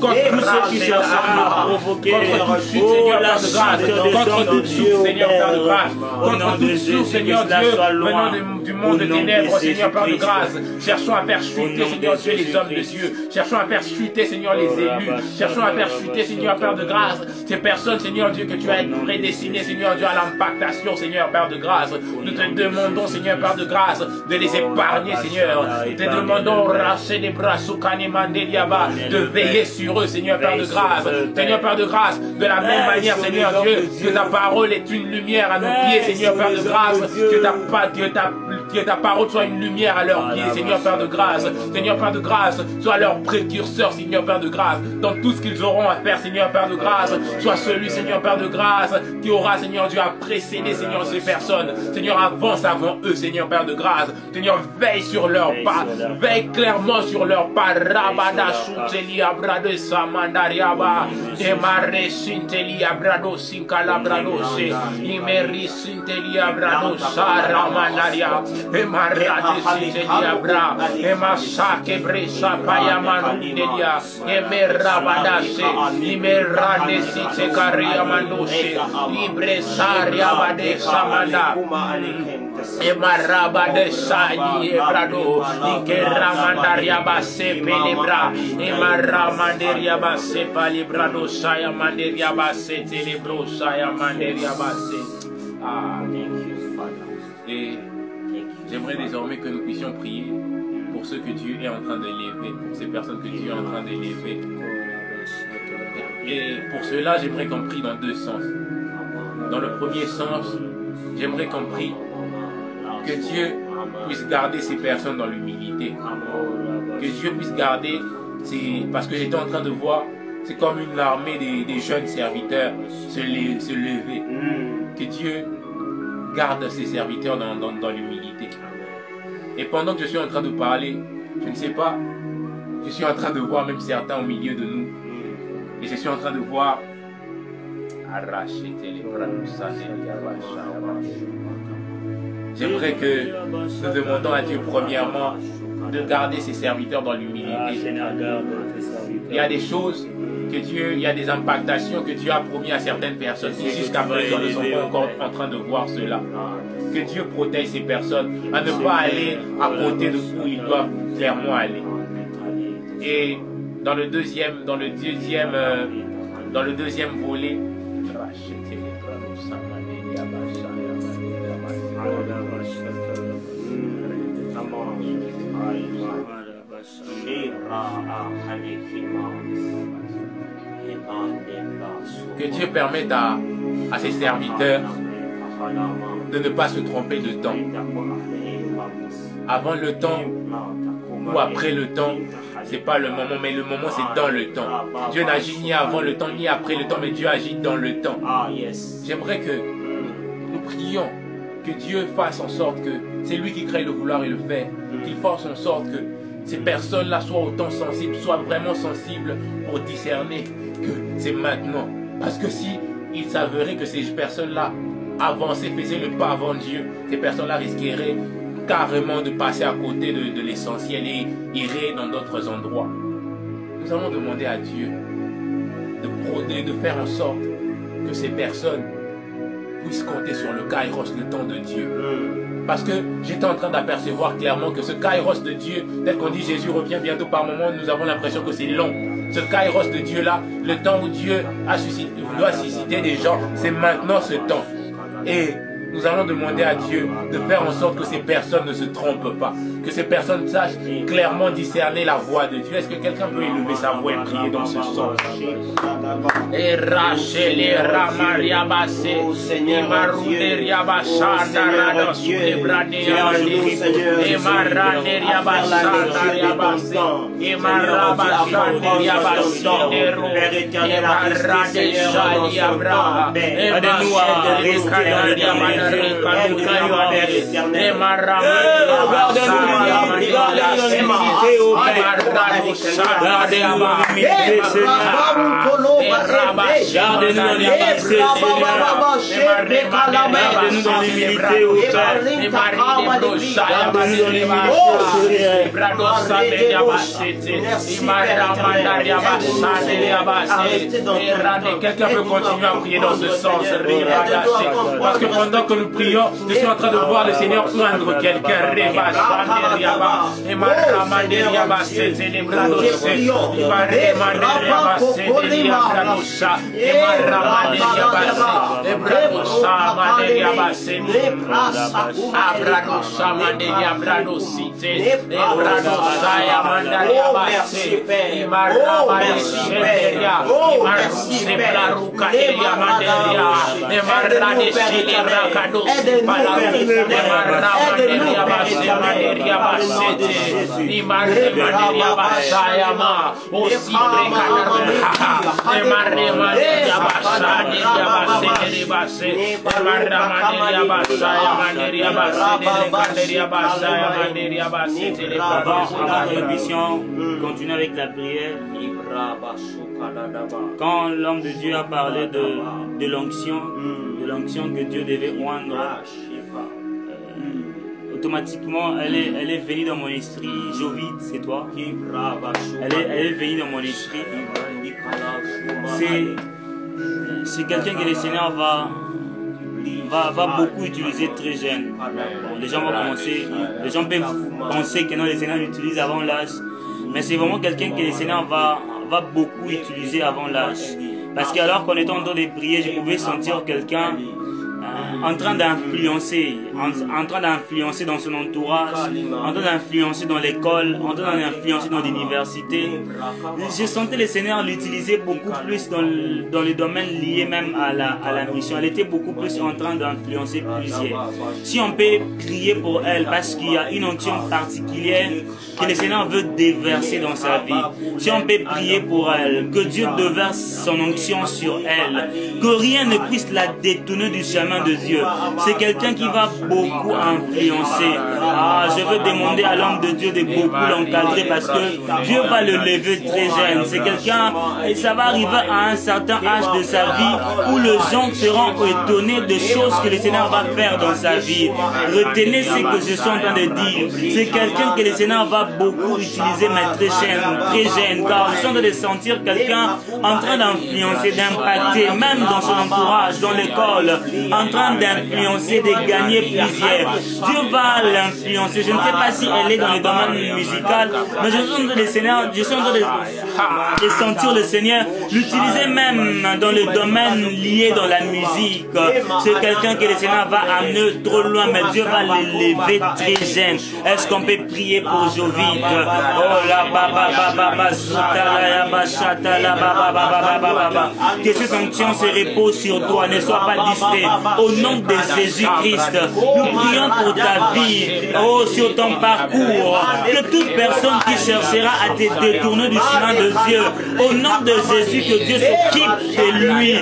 contre tous ceux qui cherchent à provoquer la chute des hommes de Dieu, Seigneur Père de grâce, contre toute source, Seigneur Dieu, venant du monde de ténèbres, Seigneur Père de grâce. Cherchons à faire chuter, Seigneur Dieu, les hommes de Dieu. Cherchons à faire chuter, Seigneur, les élus. Cherchons à faire chuter, Seigneur Père de grâce, ces personnes, Seigneur Dieu, que tu as prédestinées, Seigneur Dieu, à l'impactation, Seigneur Père de grâce. Nous te demandons, Seigneur Père de grâce, de les épargner, Seigneur. Nous te demandons, de veiller sur eux, Seigneur Père de grâce. Seigneur Père de grâce, de la même manière, Seigneur Dieu, que ta parole est une lumière à nos pieds, Seigneur Père de grâce, que ta parole soit une lumière à leurs pieds, Seigneur Père de grâce. Seigneur Père de grâce, sois leur précurseur, Seigneur Père de grâce, dans tout ce qu'ils auront à faire, Seigneur Père de grâce. Sois celui, Seigneur Père de grâce, qui aura, Seigneur Dieu, à précéder, Seigneur, ces personnes. Seigneur, avance avant eux, Seigneur Père de grâce. Seigneur, veille sur leurs pas, veille clairement sur leurs pas. Rabada Shunteli Abrado Samandariaba, Emare Sinteli Abrado Sincalabrado, Imeri Sinteli Abrado Saramandaria, Emarade Sinteli Abra, Emasake Bresa Payamanundelia, Emerabadase, Imerade Sitekaria Mandose, Ibresaria Bade Samanda, Emarabade Sadi Ebrado, Ikeramandaria Base Pelebra, Emaramanderia Base Palibrado Saya Manderia Base Telebro Saya Manderia Base. Ah, et j'aimerais désormais que nous puissions prier pour ceux que Dieu est en train d'élever, pour ces personnes que Dieu est en train d'élever. Et pour cela, j'aimerais qu'on prie dans deux sens. Dans le premier sens, j'aimerais qu'on prie que Dieu puisse garder ces personnes dans l'humilité. Que Dieu puisse garder, parce que j'étais en train de voir, c'est comme une armée des jeunes serviteurs se lever. Que Dieu garde ses serviteurs dans l'humilité. Et pendant que je suis en train de parler, je ne sais pas, je suis en train de voir même certains au milieu de nous. Et je suis en train de voir j'aimerais que nous demandons à Dieu premièrement de garder ses serviteurs dans l'humilité. Il y a des choses que Dieu, il y a des impactations que Dieu a promis à certaines personnes qui jusqu'à présent ne sont pas encore en train de voir cela. Que Dieu protège ces personnes à ne pas aller à côté de où ils doivent clairement aller. Et dans le deuxième volet, que Dieu permette à ses serviteurs de ne pas se tromper de temps. Avant le temps ou après le temps, c'est pas le moment, mais le moment c'est dans le temps. Dieu n'agit ni avant le temps ni après le temps, mais Dieu agit dans le temps. J'aimerais que nous prions que Dieu fasse en sorte que c'est lui qui crée le vouloir et le faire, qu'il fasse en sorte que ces personnes-là soient autant sensibles, soient vraiment sensibles pour discerner que c'est maintenant. Parce que si il s'avérait que ces personnes-là avançaient, faisaient le pas avant Dieu, ces personnes-là risqueraient carrément de passer à côté de l'essentiel et iraient dans d'autres endroits. Nous allons demander à Dieu de faire en sorte que ces personnes puissent compter sur le kairos, le temps de Dieu. Parce que j'étais en train d'apercevoir clairement que ce kairos de Dieu, tel qu'on dit Jésus revient bientôt par moment, nous avons l'impression que c'est long. Ce kairos de Dieu là, le temps où Dieu doit susciter des gens, c'est maintenant ce temps. Et nous allons demander à Dieu de faire en sorte que ces personnes ne se trompent pas, que ces personnes sachent clairement discerner la voix de Dieu. Est-ce que quelqu'un peut élever sa voix et prier dans ce sens? Et Rachel et Ramaria Bassé, et Marouneria Bachanda Rados, et Bradea, et Maraneria Bachanda Bassé, et Marabachanderia Bassé, et Marade Chaliabra, et Marade quelqu'un peut continuer à prier dans ce sens, parce que pendant que nous prions, je suis en train de voir le Seigneur prendre quelqu'un. Avant que nous puissions continuer avec la prière, quand l'homme de Dieu a parlé de l'onction que Dieu devait oindre, automatiquement elle est venue dans mon esprit. Jovid, c'est toi. Elle est venue dans mon esprit. C'est quelqu'un que le Seigneur va beaucoup utiliser très jeune. Bon, les gens peuvent penser que non, le Seigneur l'utilise avant l'âge, mais c'est vraiment quelqu'un que le Seigneur va beaucoup utiliser avant l'âge. Parce qu'alors qu'on était en train de prier, je pouvais sentir quelqu'un en train d'influencer dans son entourage, en train d'influencer dans l'école, en train d'influencer dans l'université. Je sentais le Seigneur l'utiliser beaucoup plus dans les domaines liés même à la mission. Elle était beaucoup plus en train d'influencer plusieurs. Si on peut prier pour elle, parce qu'il y a une onction particulière que le Seigneur veut déverser dans sa vie. Si on peut prier pour elle, que Dieu déverse son onction sur elle, que rien ne puisse la détourner du chemin de Dieu. C'est quelqu'un qui va beaucoup influencer. Je veux demander à l'homme de Dieu de beaucoup l'encadrer, parce que Dieu va le lever très jeune. C'est quelqu'un, et ça va arriver à un certain âge de sa vie où les gens seront étonnés des choses que le Seigneur va faire dans sa vie. Retenez ce que je suis en train de dire. C'est quelqu'un que le Seigneur va beaucoup utiliser, mais très jeune, car je suis en train de sentir quelqu'un en train d'influencer, d'impacter, même dans son entourage, dans l'école, en train d'influencer, de gagner plusieurs. Dieu va l'influencer. Je ne sais pas si elle est dans le domaine musical, mais je suis en train de sentir le Seigneur l'utiliser même dans le domaine lié dans la musique. C'est quelqu'un que le Seigneur va amener trop loin, mais Dieu va l'élever très jeune. Est-ce qu'on peut prier pour Jovid? Oh la que cette onction se repose sur toi, ne sois pas distrait. Au nom de Jésus-Christ, nous prions pour ta vie, sur ton parcours, que toute personne qui cherchera à te détourner du chemin de Dieu, au nom de Jésus, que Dieu s'occupe de lui,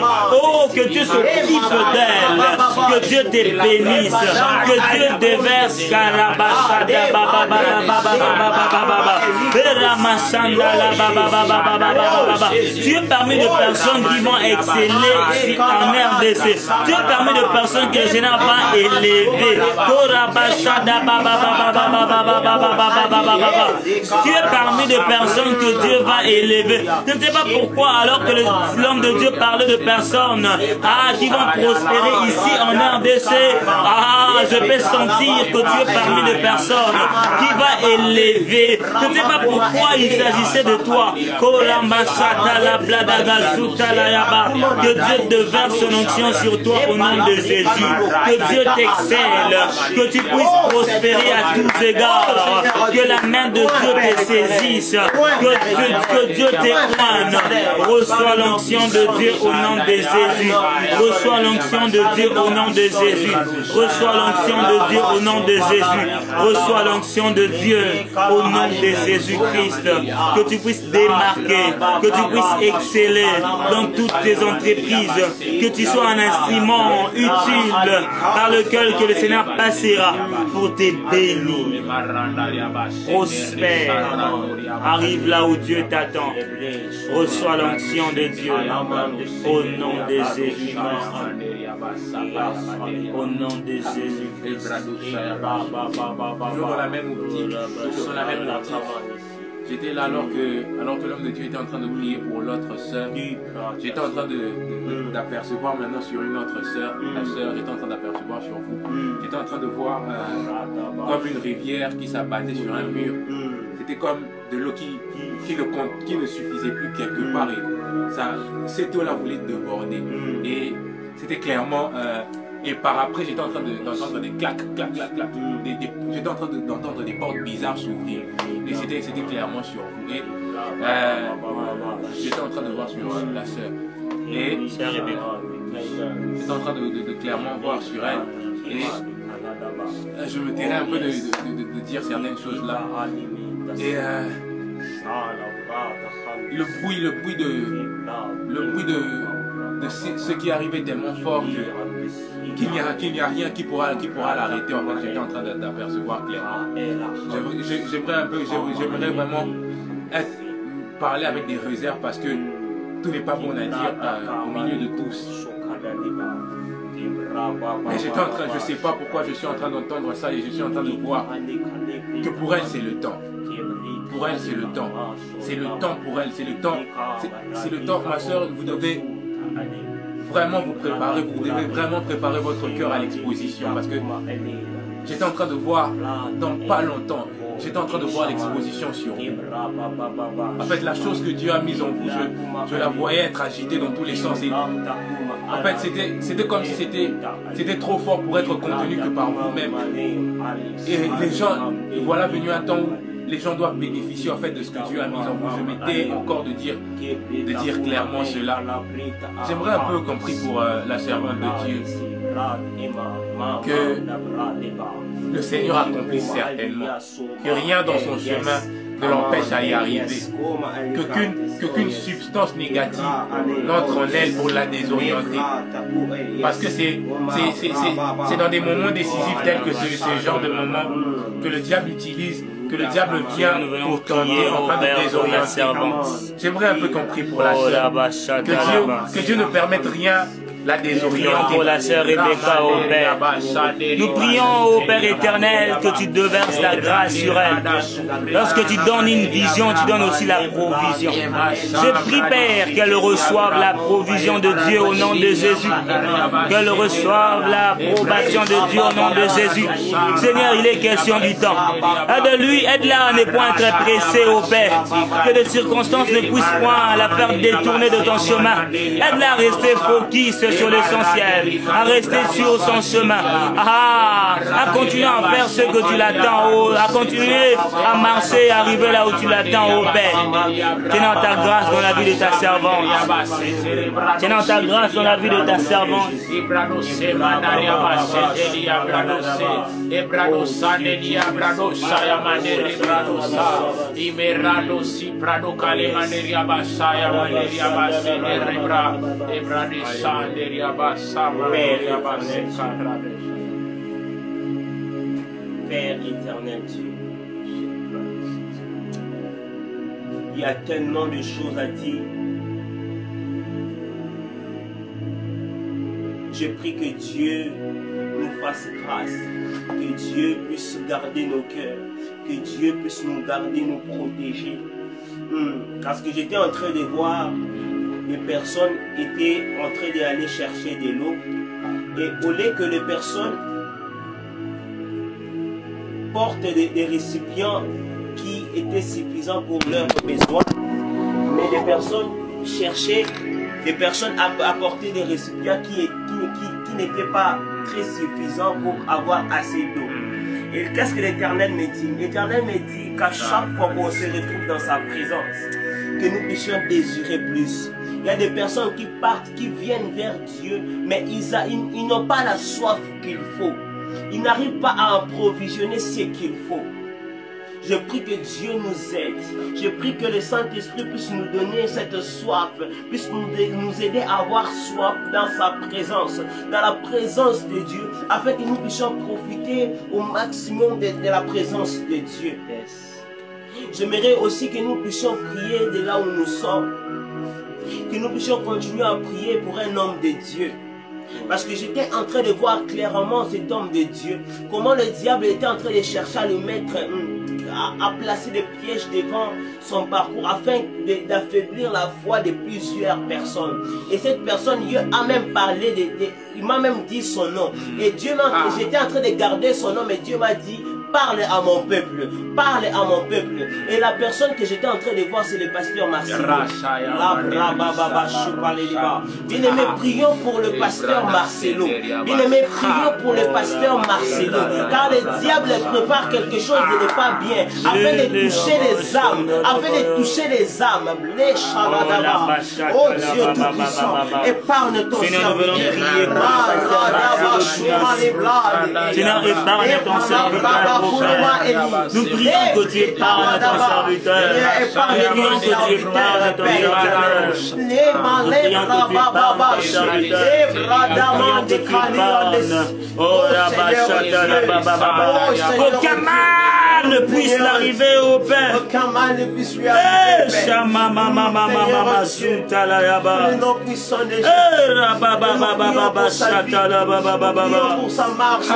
que Dieu s'occupe d'elle, Que Dieu te bénisse. Que Dieu déverse. Tu es parmi de personnes qui vont exceller en RDC. Tu es parmi de personnes que le Seigneur va élever. Tu es parmi de personnes que Dieu va élever. Je ne sais pas pourquoi, alors que l'homme de Dieu parlait de personnes qui vont prospérer ici en RDC, je peux sentir que tu es parmi de personnes qui va élever. Je ne sais pas pourquoi il s'agissait de toi. Que Dieu déverse son onction sur toi au nom de Jésus. Que Dieu t'excelle. Que tu puisses prospérer à tous égards. Que la main de Dieu te saisisse. Que Dieu t'éloigne. Reçois l'onction de Dieu au nom de Jésus. Reçois l'onction de Dieu au nom de Jésus. Reçois l'onction de Dieu au nom de Jésus. Reçois l'onction de Dieu au nom de Jésus-Christ. Que tu puisses démarquer, que tu puisses exceller dans toutes tes entreprises, que tu sois un instrument utile par lequel que le Seigneur passera pour te bénir. Prospère, arrive là où Dieu t'attend. Reçois l'onction de Dieu au nom de Jésus-Christ. Au nom de Jésus-Christ. Toujours dans la même optique, J'étais là alors que l'homme de Dieu était en train de prier pour l'autre sœur. J'étais en train d'apercevoir maintenant sur une autre sœur. La sœur était en train d'apercevoir sur vous. J'étais en train de voir comme une rivière qui s'abattait sur un mur. C'était comme de l'eau qui ne suffisait plus quelque part. Et cette eau-là voulait déborder. Et c'était clairement... et par après, j'étais en train d'entendre des clac, clac, clac, clac. J'étais en train d'entendre des portes bizarres s'ouvrir. Et c'était clairement sur vous. Et j'étais en train de voir sur la sœur. Et j'étais en train de clairement voir sur elle. Et je me tairais un peu de dire certaines choses là. Et le bruit de ce qui arrivait tellement fort qu'il n'y a rien qui pourra l'arrêter. En fait, j'étais en train d'apercevoir clairement. J'aimerais vraiment parler avec des réserves parce que tout n'est pas bon à dire au milieu de tous. Mais j'étais en train, je ne sais pas pourquoi je suis en train d'entendre ça et je suis en train de voir que pour elle c'est le temps. Pour elle c'est le temps. C'est le temps pour elle, c'est le temps. C'est le temps, ma soeur, vous devez vraiment vous préparer, vous devez vraiment préparer votre cœur à l'exposition parce que j'étais en train de voir dans pas longtemps, j'étais en train de voir l'exposition sur vous. En fait, la chose que Dieu a mise en vous, je la voyais être agitée dans tous les sens. Et en fait, c'était comme si c'était trop fort pour être contenu que par vous-même. Et les gens, voilà venu un temps où les gens doivent bénéficier en fait de ce que Dieu a mis en vous. Je m'étais encore de dire clairement cela. J'aimerais un peu compris pour la servante de Dieu que le Seigneur accomplisse certainement, que rien dans son chemin ne l'empêche à y arriver, qu'aucune substance négative n'entre en elle pour la désorienter. Parce que c'est dans des moments décisifs tels que ce genre de moments que le diable utilise, que le diable vient pour tenter afin de désorienter. J'aimerais un peu compris pour la sœur, que Dieu ne permette rien la désorienter. Pour la sœur Rebecca, au Père. Nous prions au Père éternel que tu déverses la grâce sur elle. Lorsque tu donnes une vision, tu donnes aussi la provision. Je prie, Père, qu'elle reçoive la provision de Dieu au nom de Jésus. Qu'elle reçoive l'approbation de Dieu au nom de Jésus. Seigneur, il est question du temps. Aide-lui, aide-la à ne point être pressée, au Père. Que les circonstances ne puissent point la faire détourner de ton chemin. Aide-la à rester focus sur l'essentiel, à rester sur son chemin, à continuer à faire ce que tu l'attends, à continuer à marcher, à arriver là où tu l'attends, au Père. Tenant ta grâce dans la vie de ta servante. Tenant ta grâce dans la vie de ta servante. Père éternel Dieu, il y a tellement de choses à dire. Je prie que Dieu nous fasse grâce, que Dieu puisse garder nos cœurs, que Dieu puisse nous garder, nous protéger. Parce que j'étais en train de voir les personnes étaient en train d'aller chercher de l'eau et au lieu que les personnes portent des récipients qui étaient suffisants pour leurs besoins, mais les personnes cherchaient, les personnes apportaient des récipients qui n'étaient pas très suffisants pour avoir assez d'eau. Et qu'est-ce que l'Éternel me dit? L'Éternel me dit qu'à chaque fois qu'on se retrouve dans sa présence, que nous puissions désirer plus. Il y a des personnes qui partent, qui viennent vers Dieu, mais ils n'ont pas la soif qu'il faut. Ils n'arrivent pas à approvisionner ce qu'il faut. Je prie que Dieu nous aide. Je prie que le Saint-Esprit puisse nous donner cette soif, puisse nous aider à avoir soif dans sa présence, dans la présence de Dieu, afin que nous puissions profiter au maximum de la présence de Dieu. J'aimerais aussi que nous puissions prier de là où nous sommes, que nous puissions continuer à prier pour un homme de Dieu. Parce que j'étais en train de voir clairement cet homme de Dieu, comment le diable était en train de chercher à le mettre, à placer des pièges devant son parcours, afin d'affaiblir la foi de plusieurs personnes. Et cette personne, Dieu a même parlé, il m'a même dit son nom. Et Dieu j'étais en train de garder son nom, mais Dieu m'a dit, parle à mon peuple, parle à mon peuple. Et la personne que j'étais en train de voir, c'est le pasteur Marcelo. Bien-aimé, prions pour le pasteur Marcelo. Bien-aimé, prions pour le pasteur Marcelo. Car le diable prépare quelque chose de ne pas bien, afin de toucher les âmes, afin de toucher les âmes. Oh Dieu Tout-Puissant, épargne ton serviteur. Seigneur, épargne ton serviteur. Nous prions que Dieu parle à ton serviteur. Nous prions que Dieu parle à ton serviteur. Nous prions que Dieu parle à ton serviteur. Nous prions que Dieu parle. Oh, aucun mal ne puisse l'arriver au Père. Aucun mal ne puisse lui arriver. Pour sa marche,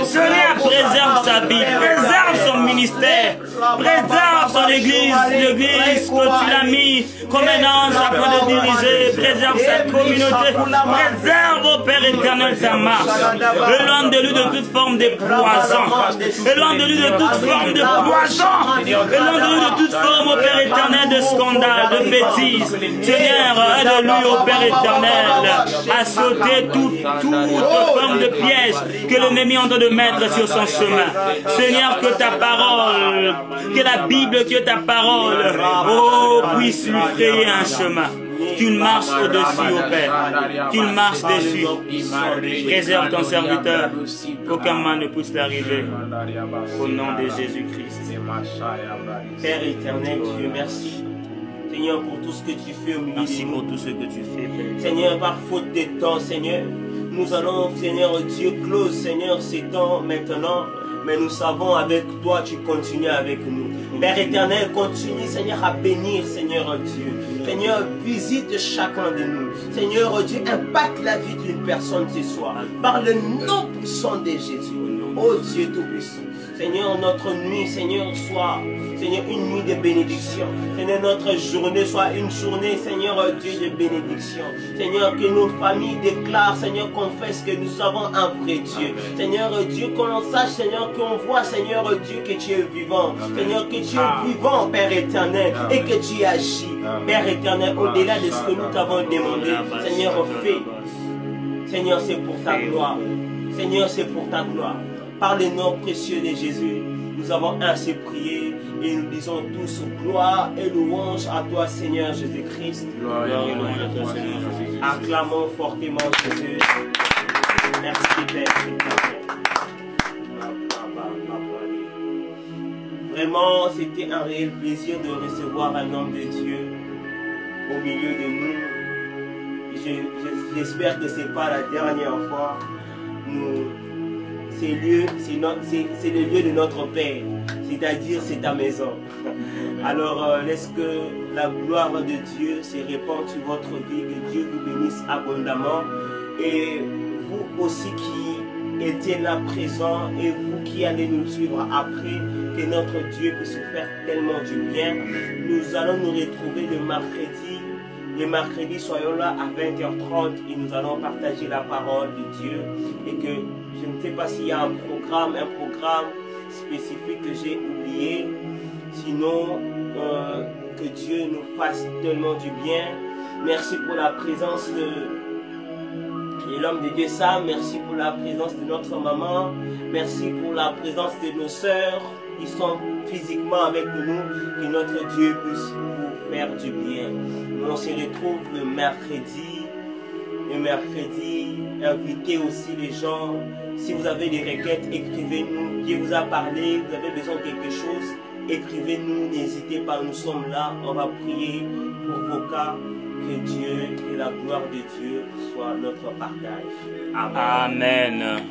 Seigneur, préserve sa vie, préserve son ministère, préserve son église, l'église que tu l'as mis comme un ange afin de diriger, préserve sa communauté, préserve au Père éternel sa marche, éloigne de lui de toute forme de poison, éloigne de lui de toute forme de poison, éloigne de lui de toute forme au Père éternel de scandale, de bêtises. Seigneur, aide-lui au Père éternel à sauter toute forme de piège que l'ennemi entend de mettre sur son chemin. Seigneur, que ta parole, que la Bible, que ta parole, oh, puisse lui frayer un chemin. Qu'il marche au-dessus, au Père. Qu'il marche dessus. Préserve ton serviteur. Qu'aucun mal ne puisse l'arriver. Au nom de Jésus-Christ. Père éternel, Dieu, merci. Seigneur, pour tout ce que tu fais au milieu de nous. Merci pour tout ce que tu fais, Père. Seigneur, par faute de temps, Seigneur, nous allons, Seigneur Dieu, close, Seigneur, ces temps maintenant. Mais nous savons, avec toi, tu continues avec nous. Père éternel, continue, Seigneur, à bénir, Seigneur Dieu. Seigneur, visite chacun de nous. Seigneur Dieu, impacte la vie d'une personne ce soir. Par le nom puissant de Jésus. Oh Dieu Tout-Puissant. Seigneur, notre nuit, Seigneur, soit, Seigneur, une nuit de bénédiction. Seigneur, notre journée soit une journée, Seigneur Dieu, de bénédiction. Seigneur, que nos familles déclarent, Seigneur, confessent que nous avons un vrai Dieu. Seigneur Dieu, qu'on sache, Seigneur, qu'on voit, Seigneur Dieu, que tu es vivant. Seigneur, que tu es vivant, Père éternel, et que tu agis. Père éternel, au-delà de ce que nous t'avons demandé, Seigneur, fais. Seigneur, c'est pour ta gloire. Seigneur, c'est pour ta gloire. Par le nom précieux de Jésus, nous avons ainsi prié et nous disons tous gloire et louange à toi, Seigneur Jésus-Christ. Gloire et louange à toi, Seigneur Jésus-Christ. Acclamons fortement Jésus. Merci, Père. Vraiment, c'était un réel plaisir de recevoir un homme de Dieu au milieu de nous. Et je j'espère que ce n'est pas la dernière fois. C'est le lieu de notre Père, c'est-à-dire c'est ta maison. Alors laisse que la gloire de Dieu se répande sur votre vie, que Dieu vous bénisse abondamment. Et vous aussi qui étiez là présent et vous qui allez nous suivre après, que notre Dieu puisse vous faire tellement du bien. Nous allons nous retrouver le mercredi. Le mercredi, soyons là à 20h30 et nous allons partager la parole de Dieu. Et que je ne sais pas s'il y a un programme spécifique que j'ai oublié. Sinon, que Dieu nous fasse tellement du bien. Merci pour la présence de l'homme de Dieu Sam. Merci pour la présence de notre maman. Merci pour la présence de nos sœurs qui sont physiquement avec nous. Que notre Dieu puisse vous faire du bien. On se retrouve le mercredi. Le mercredi, invitez aussi les gens. Si vous avez des requêtes, écrivez-nous. Dieu vous a parlé, vous avez besoin de quelque chose, écrivez-nous, n'hésitez pas, nous sommes là. On va prier pour vos cas. Que Dieu et la gloire de Dieu soient notre partage. Amen. Amen.